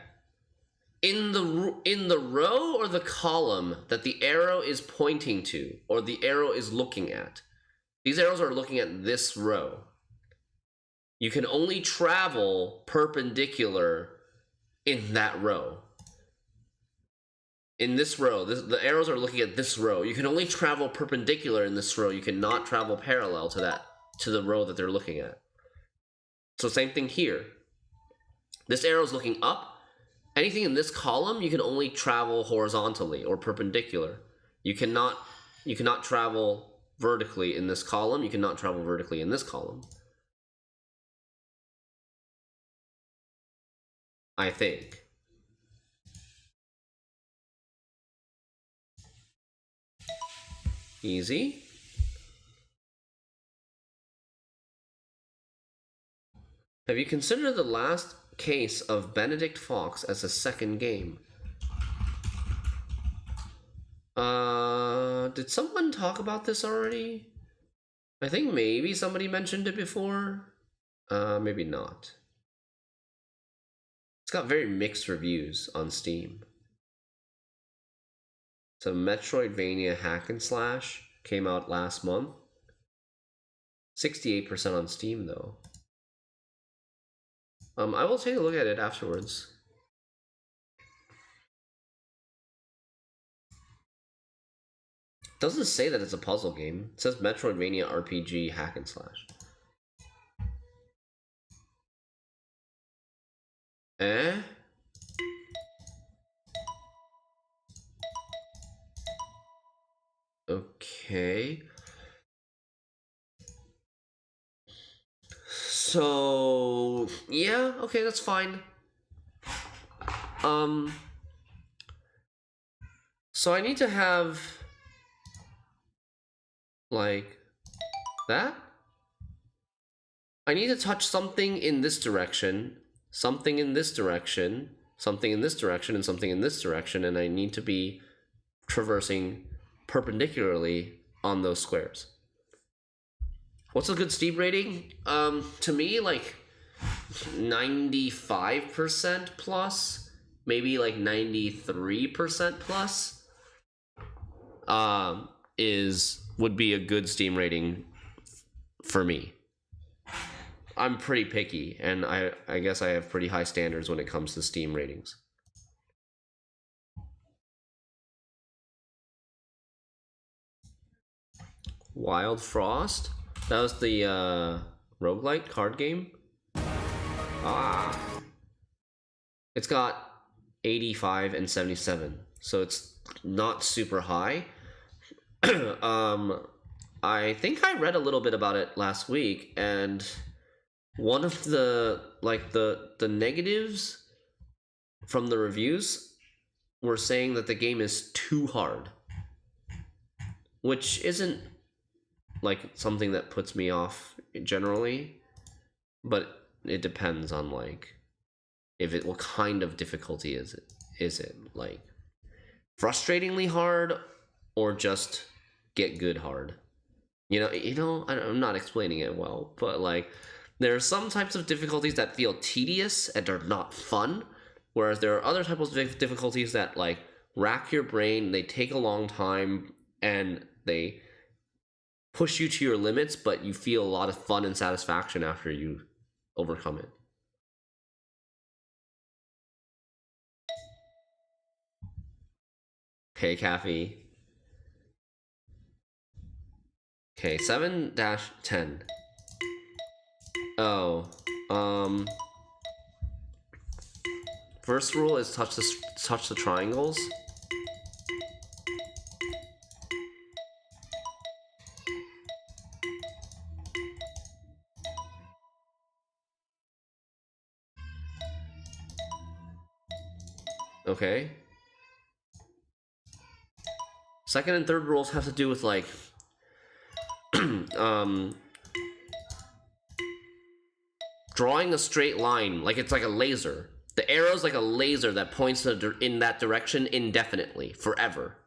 In the row or the column that the arrow is pointing to, or the arrow is looking at. These arrows are looking at this row. You can only travel perpendicular in that row. In this row, the arrows are looking at this row. You can only travel perpendicular in this row. You cannot travel parallel to the row that they're looking at. So same thing here. This arrow is looking up. Anything in this column, you can only travel horizontally or perpendicular. You cannot travel vertically in this column. You cannot travel vertically in this column. I think. Easy. Have you considered the last case of Benedict Fox as a second game? Did someone talk about this already? I think maybe somebody mentioned it before. Maybe not. It's got very mixed reviews on Steam. So Metroidvania hack and slash came out last month. 68% on Steam though. I will take a look at it afterwards. Doesn't say that it's a puzzle game. It says Metroidvania RPG hack and slash. Eh? Okay. So, yeah, okay, that's fine. So I need to have like that. I need to touch something in this direction, something in this direction, something in this direction, and something in this direction, and I need to be traversing perpendicularly on those squares. What's a good Steam rating? To me, like 95% plus, maybe like 93% plus. Would be a good Steam rating for me. I'm pretty picky, and I guess I have pretty high standards when it comes to Steam ratings. Wild Frost? That was the roguelite card game? Ah. It's got 85 and 77, so it's not super high. I think I read a little bit about it last week, and one of the negatives from the reviews were saying that the game is too hard, which isn't like something that puts me off generally, but it depends on like what kind of difficulty is it like frustratingly hard or just get good hard. I'm not explaining it well, but like there are some types of difficulties that feel tedious and are not fun, whereas there are other types of difficulties that like rack your brain, they take a long time, and they push you to your limits, but you feel a lot of fun and satisfaction after you overcome it. Okay, Kathy. Okay, 7-10. Oh, first rule is touch the triangles. Okay. Second and third rules have to do with like drawing a straight line, like it's like a laser. The arrow's like a laser that points in that direction indefinitely, forever.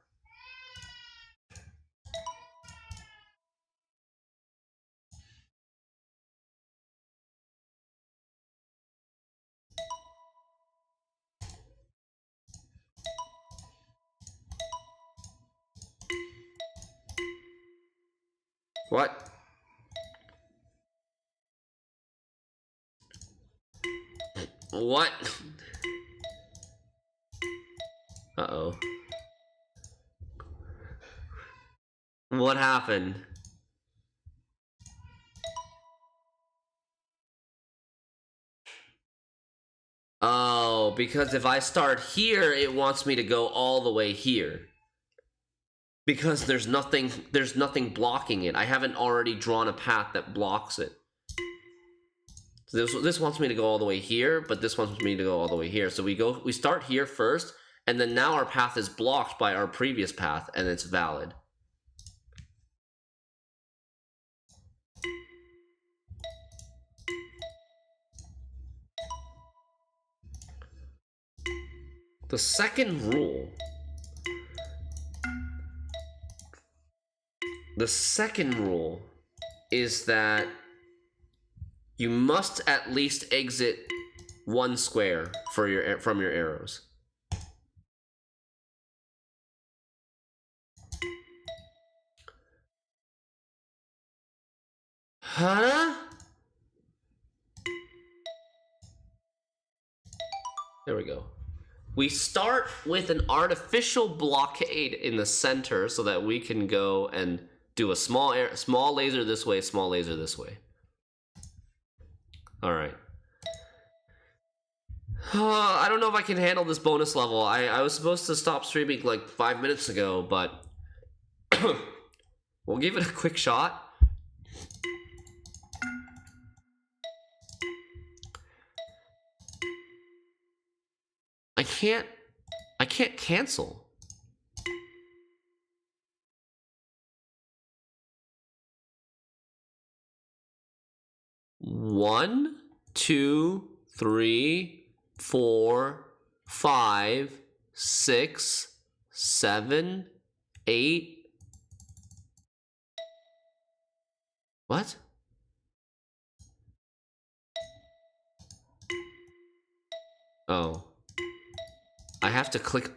What? What? Uh-oh. What happened? Oh, because if I start here, it wants me to go all the way here. Because there's nothing blocking it. I haven't already drawn a path that blocks it. So this wants me to go all the way here, but this wants me to go all the way here. So we start here first, and then now our path is blocked by our previous path, and it's valid. The second rule. The second rule is that you must at least exit one square from your arrows. Huh? There we go. We start with an artificial blockade in the center so that we can go and do a small laser this way, small laser this way. All right. I don't know if I can handle this bonus level. I was supposed to stop streaming like 5 minutes ago, but we'll give it a quick shot. I can't cancel. One, two, three, 4, 5, 6, 7, 8. What? Oh. I have to click.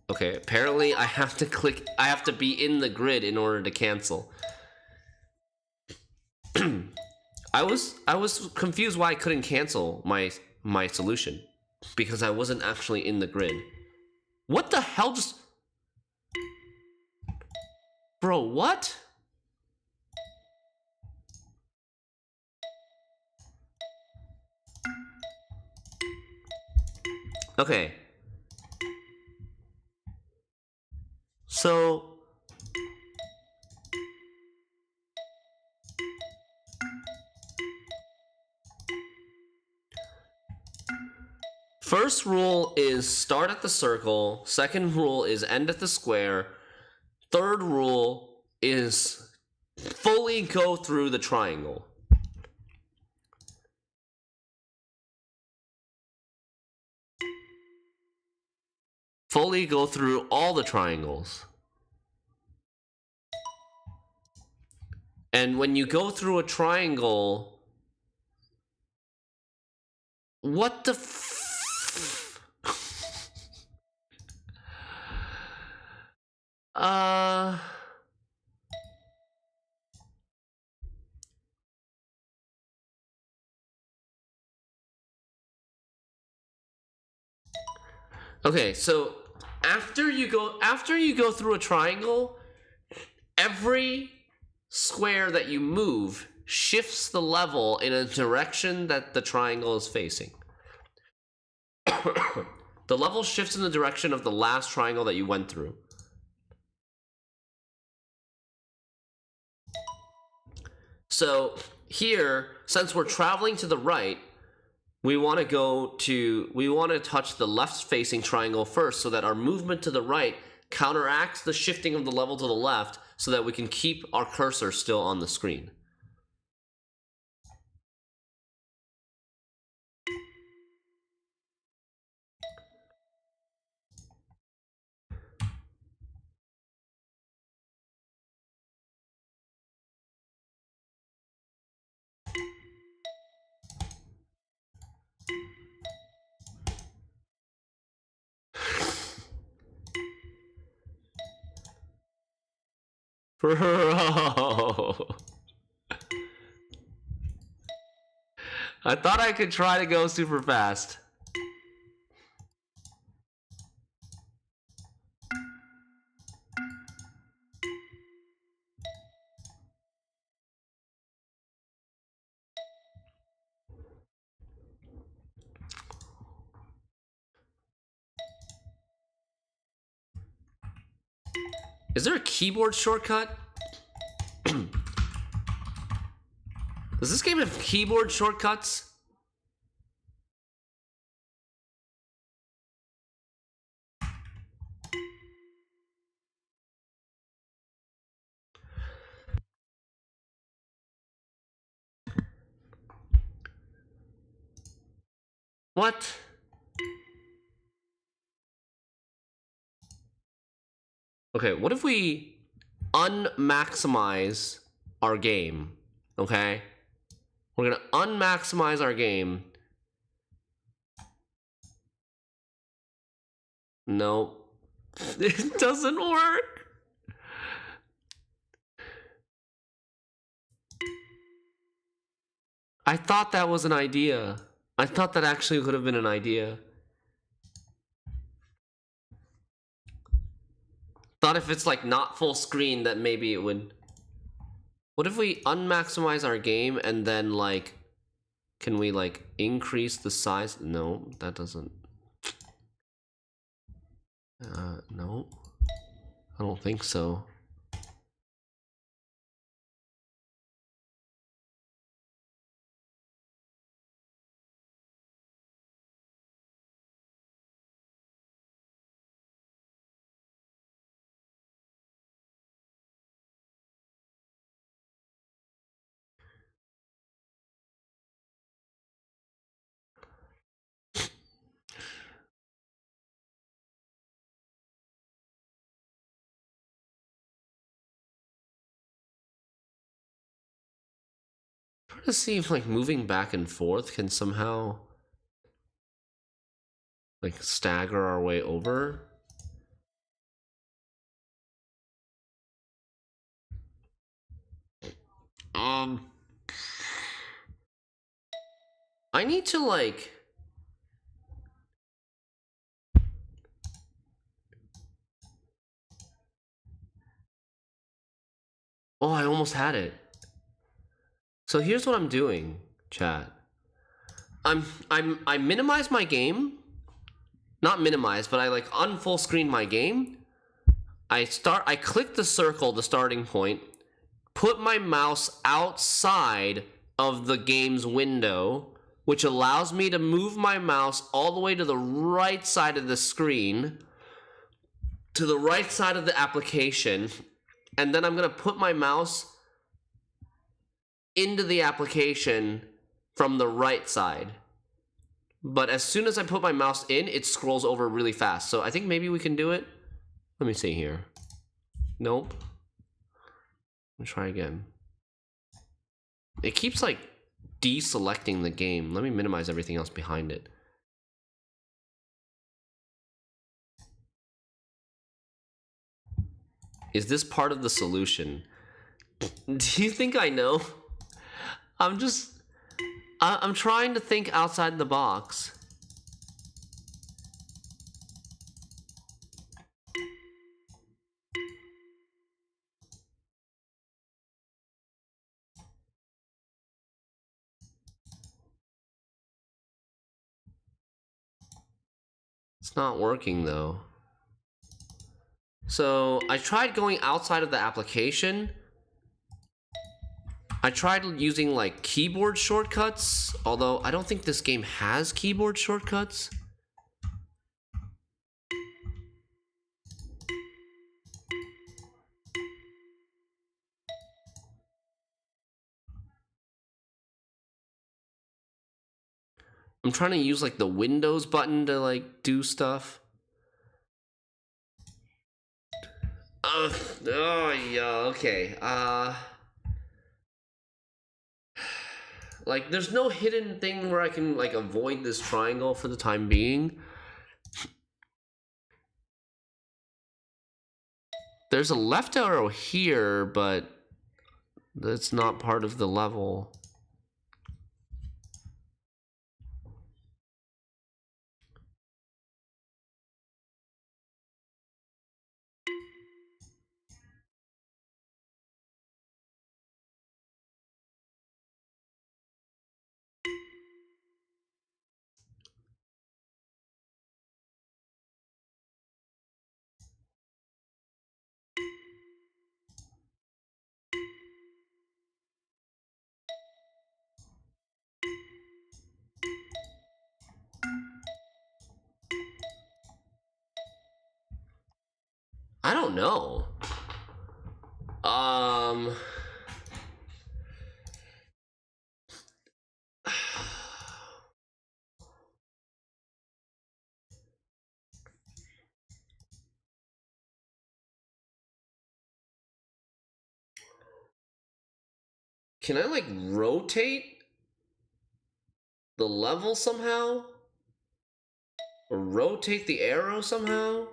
Okay, apparently I have to click. I have to be in the grid in order to cancel. I was confused why I couldn't cancel my solution, because I wasn't actually in the grid. What the hell just... Bro, what? Okay. So... First rule is start at the circle. Second rule is end at the square. Third rule is fully go through the triangle. Fully go through all the triangles. And when you go through a triangle, what the Okay, so after you go through a triangle, every square that you move shifts the level in a direction that the triangle is facing. The level shifts in the direction of the last triangle that you went through. So here, since we're traveling to the right, we want to touch the left-facing triangle first so that our movement to the right counteracts the shifting of the level to the left so that we can keep our cursor still on the screen. Bro. I thought I could try to go super fast. Is there a keyboard shortcut? Does this game have keyboard shortcuts? What? Okay, what if we unmaximize our game? Okay? We're gonna unmaximize our game. Nope. It doesn't work. I thought that was an idea. I thought that actually could have been an idea. Thought if it's like not full screen that maybe it would. What if we unmaximize our game and then like, can we like increase the size? No, that doesn't. No, I don't think so. Trying to see if like moving back and forth can somehow like stagger our way over. I need to like. Oh, I almost had it. So here's what I'm doing, chat. I minimize my game. Not minimize, but I like unfull screen my game. I click the circle, the starting point, put my mouse outside of the game's window, which allows me to move my mouse all the way to the right side of the screen, to the right side of the application, and then I'm gonna put my mouse into the application from the right side. But as soon as I put my mouse in, it scrolls over really fast. So I think maybe we can do it. Let me see here. Nope. Let me try again. It keeps like deselecting the game. Let me minimize everything else behind it. Is this part of the solution? Do you think I know? I'm trying to think outside the box. It's not working though. So I tried going outside of the application. I tried using like keyboard shortcuts, although I don't think this game has keyboard shortcuts. I'm trying to use like the Windows button to like do stuff. Oh yeah, okay. Like there's no hidden thing where I can like avoid this triangle for the time being. There's a left arrow here, but that's not part of the level. don't know. Can I, like, rotate the level somehow? Or rotate the arrow somehow?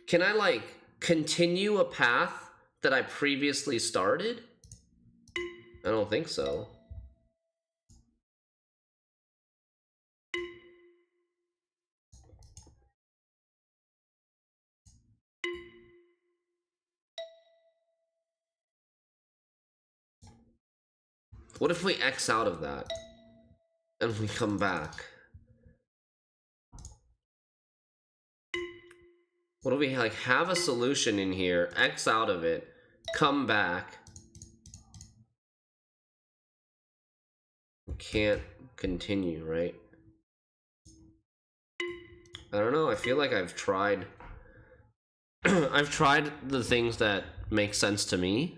Can I, like, continue a path that I previously started? I don't think so. What if we X out of that and we come back? What do we, like, have a solution in here, X out of it, come back. We can't continue, right? I don't know, I feel like I've tried I've tried the things that make sense to me.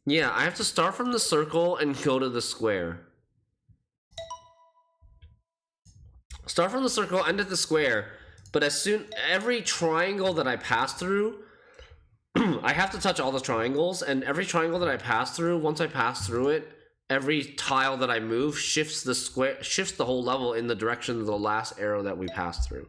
Yeah, I have to start from the circle and go to the square. Start from the circle, end at the square, but every triangle that I pass through, I have to touch all the triangles, and every triangle that I pass through, once I pass through it, every tile that I move shifts the whole level in the direction of the last arrow that we passed through.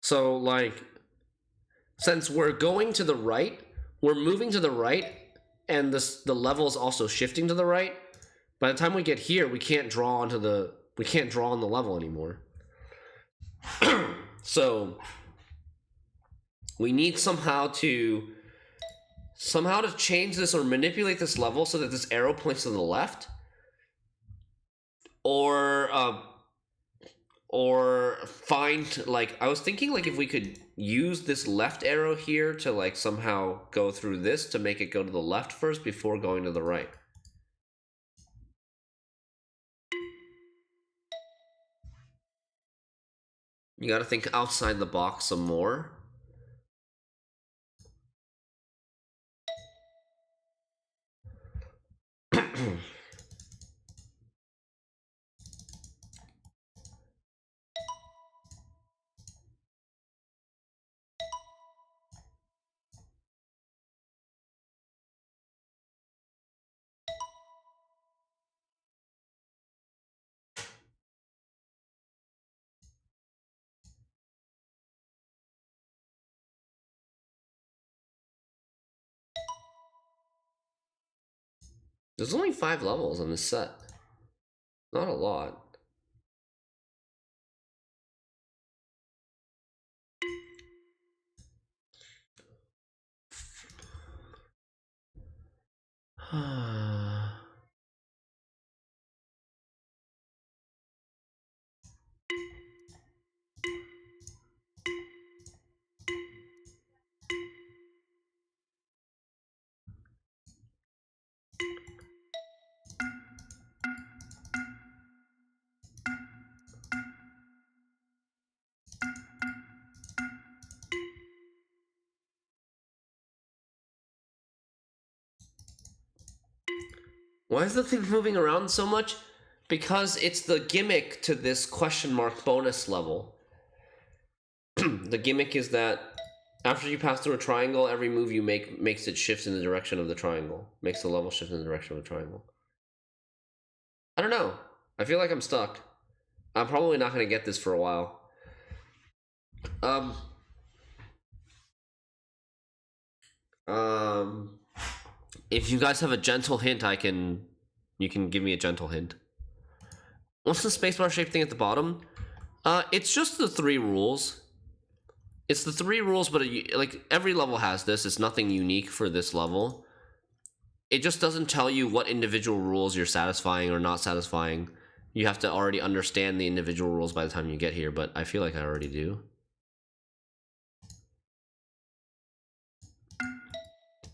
So, like, since we're going to the right, we're moving to the right, and the level is also shifting to the right. By the time we get here, we can't draw on the level anymore. So we need somehow to change this or manipulate this level so that this arrow points to the left, or find, like, I was thinking, like, if we could use this left arrow here to, like, somehow go through this to make it go to the left first before going to the right. You gotta think outside the box some more. There's only 5 levels on this set. Not a lot. Why is the thing moving around so much? Because it's the gimmick to this question mark bonus level. The gimmick is that After you pass through a triangle, every move you make makes it shift in the direction of the triangle. Makes the level shift in the direction of the triangle. I don't know. I feel like I'm stuck. I'm probably not going to get this for a while. If you guys have a gentle hint, you can give me a gentle hint. What's the spacebar shape thing at the bottom? It's just the 3 rules. It's the 3 rules, but like every level has this. It's nothing unique for this level. It just doesn't tell you what individual rules you're satisfying or not satisfying. You have to already understand the individual rules by the time you get here, but I feel like I already do.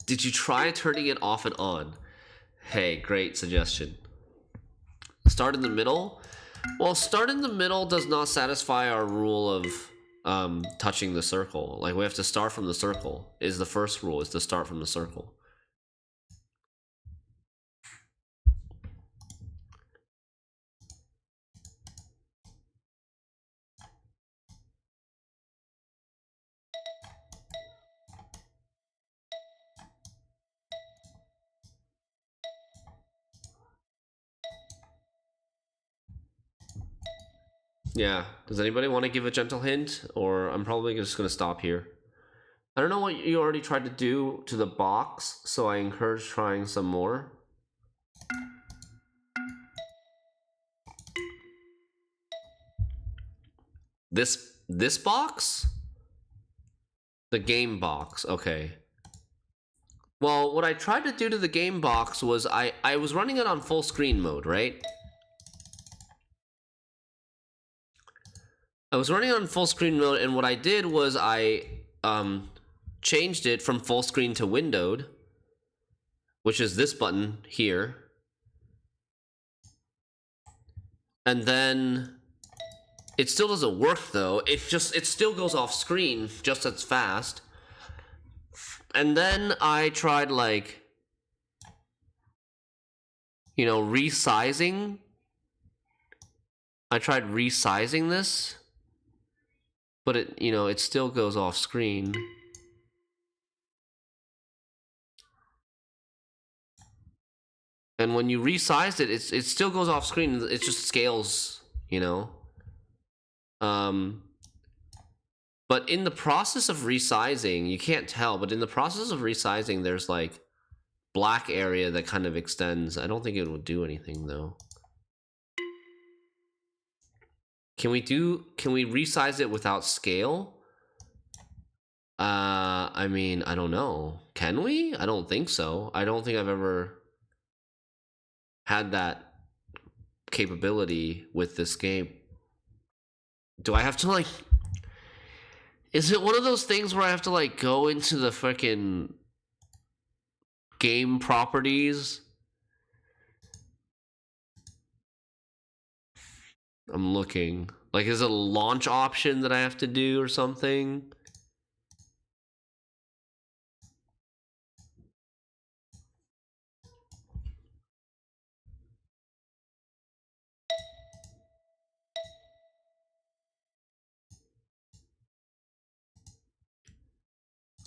Did you try turning it off and on? Hey, great suggestion. Start in the middle? Well, start in the middle does not satisfy our rule of touching the circle. Like, we have to start from the circle. Is the first rule, is to start from the circle. Yeah, does anybody want to give a gentle hint? Or I'm probably just going to stop here. I don't know what you already tried to do to the box, so I encourage trying some more. This box? The game box, okay. Well, what I tried to do to the game box was I was running it on full screen mode, right? I was running on full screen mode, and what I did was I changed it from full screen to windowed, which is this button here. And then it still doesn't work though. It still goes off screen just as fast. And then I tried, like, you know, resizing. I tried resizing this, but it, you know, it still goes off screen. And when you resize it, it still goes off screen. It just scales, you know. But in the process of resizing, you can't tell, but in the process of resizing, there's like black area that kind of extends. I don't think it would do anything though. Can we resize it without scale? I mean, I don't know. Can we? I don't think so. I don't think I've ever had that capability with this game. Do I have to, like... Is it one of those things where I have to, like, go into the freaking game properties? I'm looking. Like, is it a launch option that I have to do or something?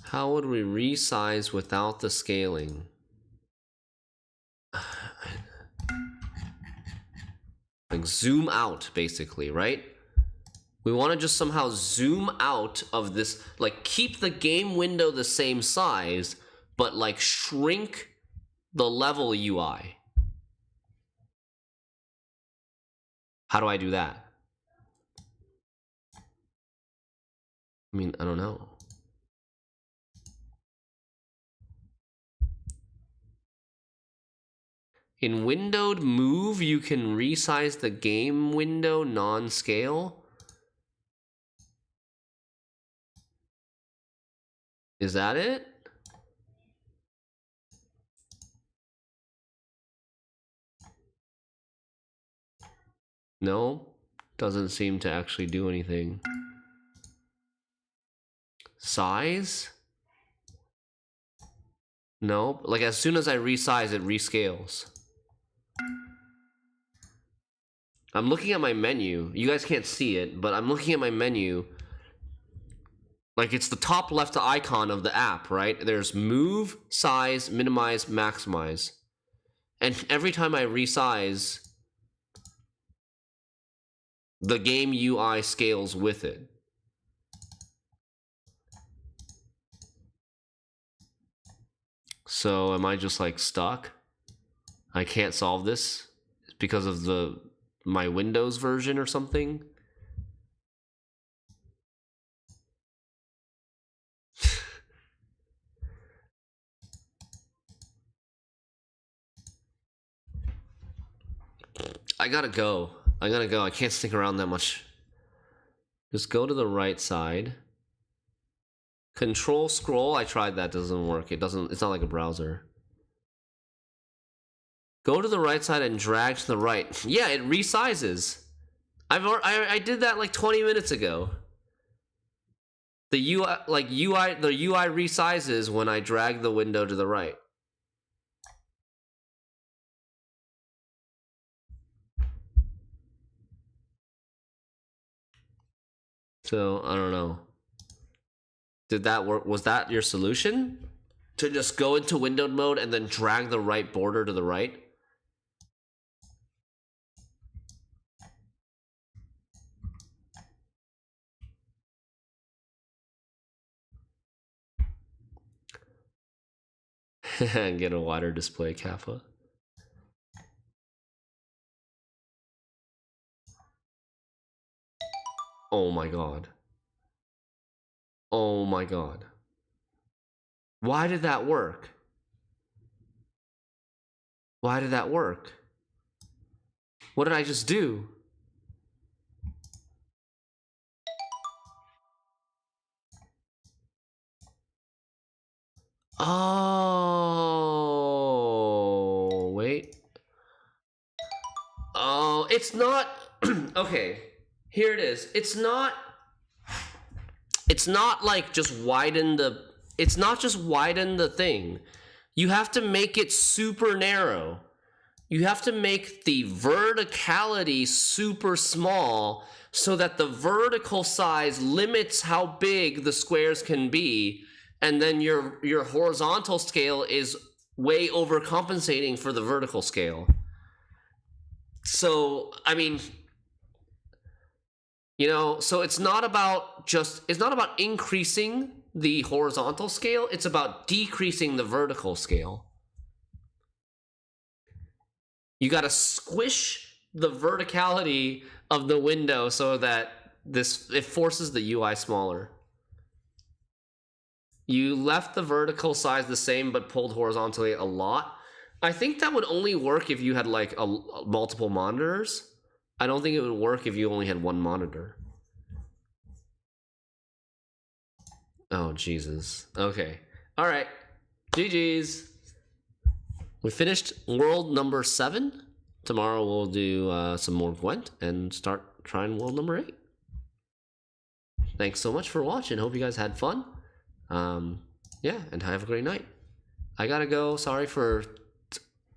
How would we resize without the scaling? Like, zoom out, basically, right? We want to just somehow zoom out of this, like, keep the game window the same size, but, like, shrink the level UI. How do I do that? I mean, I don't know. In windowed move, you can resize the game window non-scale. Is that it? No, doesn't seem to actually do anything. Size? Nope. Like, as soon as I resize, it rescales. I'm looking at my menu. You guys can't see it, but I'm looking at my menu. Like, it's the top left icon of the app, right? There's move, size, minimize, maximize. And every time I resize, the game UI scales with it. So am I just like stuck? I can't solve this because of my Windows version or something? I gotta go. I can't stick around that much. Just go to the right side. Control scroll. I tried that. Doesn't work. It's not like a browser. Go to the right side and drag to the right. Yeah, it resizes. I did that like 20 minutes ago. The UI resizes when I drag the window to the right. So, I don't know. Did that work? Was that your solution? To just go into windowed mode and then drag the right border to the right? And get a wider display kappa. Oh my god. Oh my god. Why did that work? Why did that work? What did I just do? Oh, wait. Oh, it's not. Okay, here it is. It's not like just widen the. It's not just widen the thing. You have to make it super narrow. You have to make the verticality super small so that the vertical size limits how big the squares can be, and then your horizontal scale is way overcompensating for the vertical scale. So, I mean, you know, so it's not about increasing the horizontal scale, it's about decreasing the vertical scale. You got to squish the verticality of the window so that it forces the UI smaller. You left the vertical size the same but pulled horizontally a lot. I think that would only work if you had like multiple monitors. I don't think it would work if you only had one monitor. Oh, Jesus. Okay. All right. GG's. We finished world number 7. Tomorrow we'll do some more Gwent and start trying world number 8. Thanks so much for watching. Hope you guys had fun. Yeah, and have a great night. I gotta go. Sorry for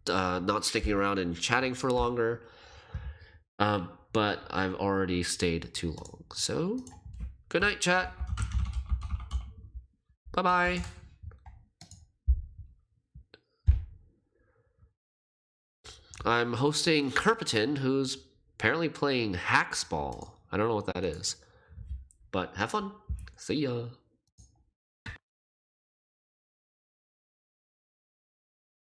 not sticking around and chatting for longer. But I've already stayed too long. So, good night, chat. Bye-bye. I'm hosting Kerpiton, who's apparently playing Hacksball. I don't know what that is. But have fun. See ya.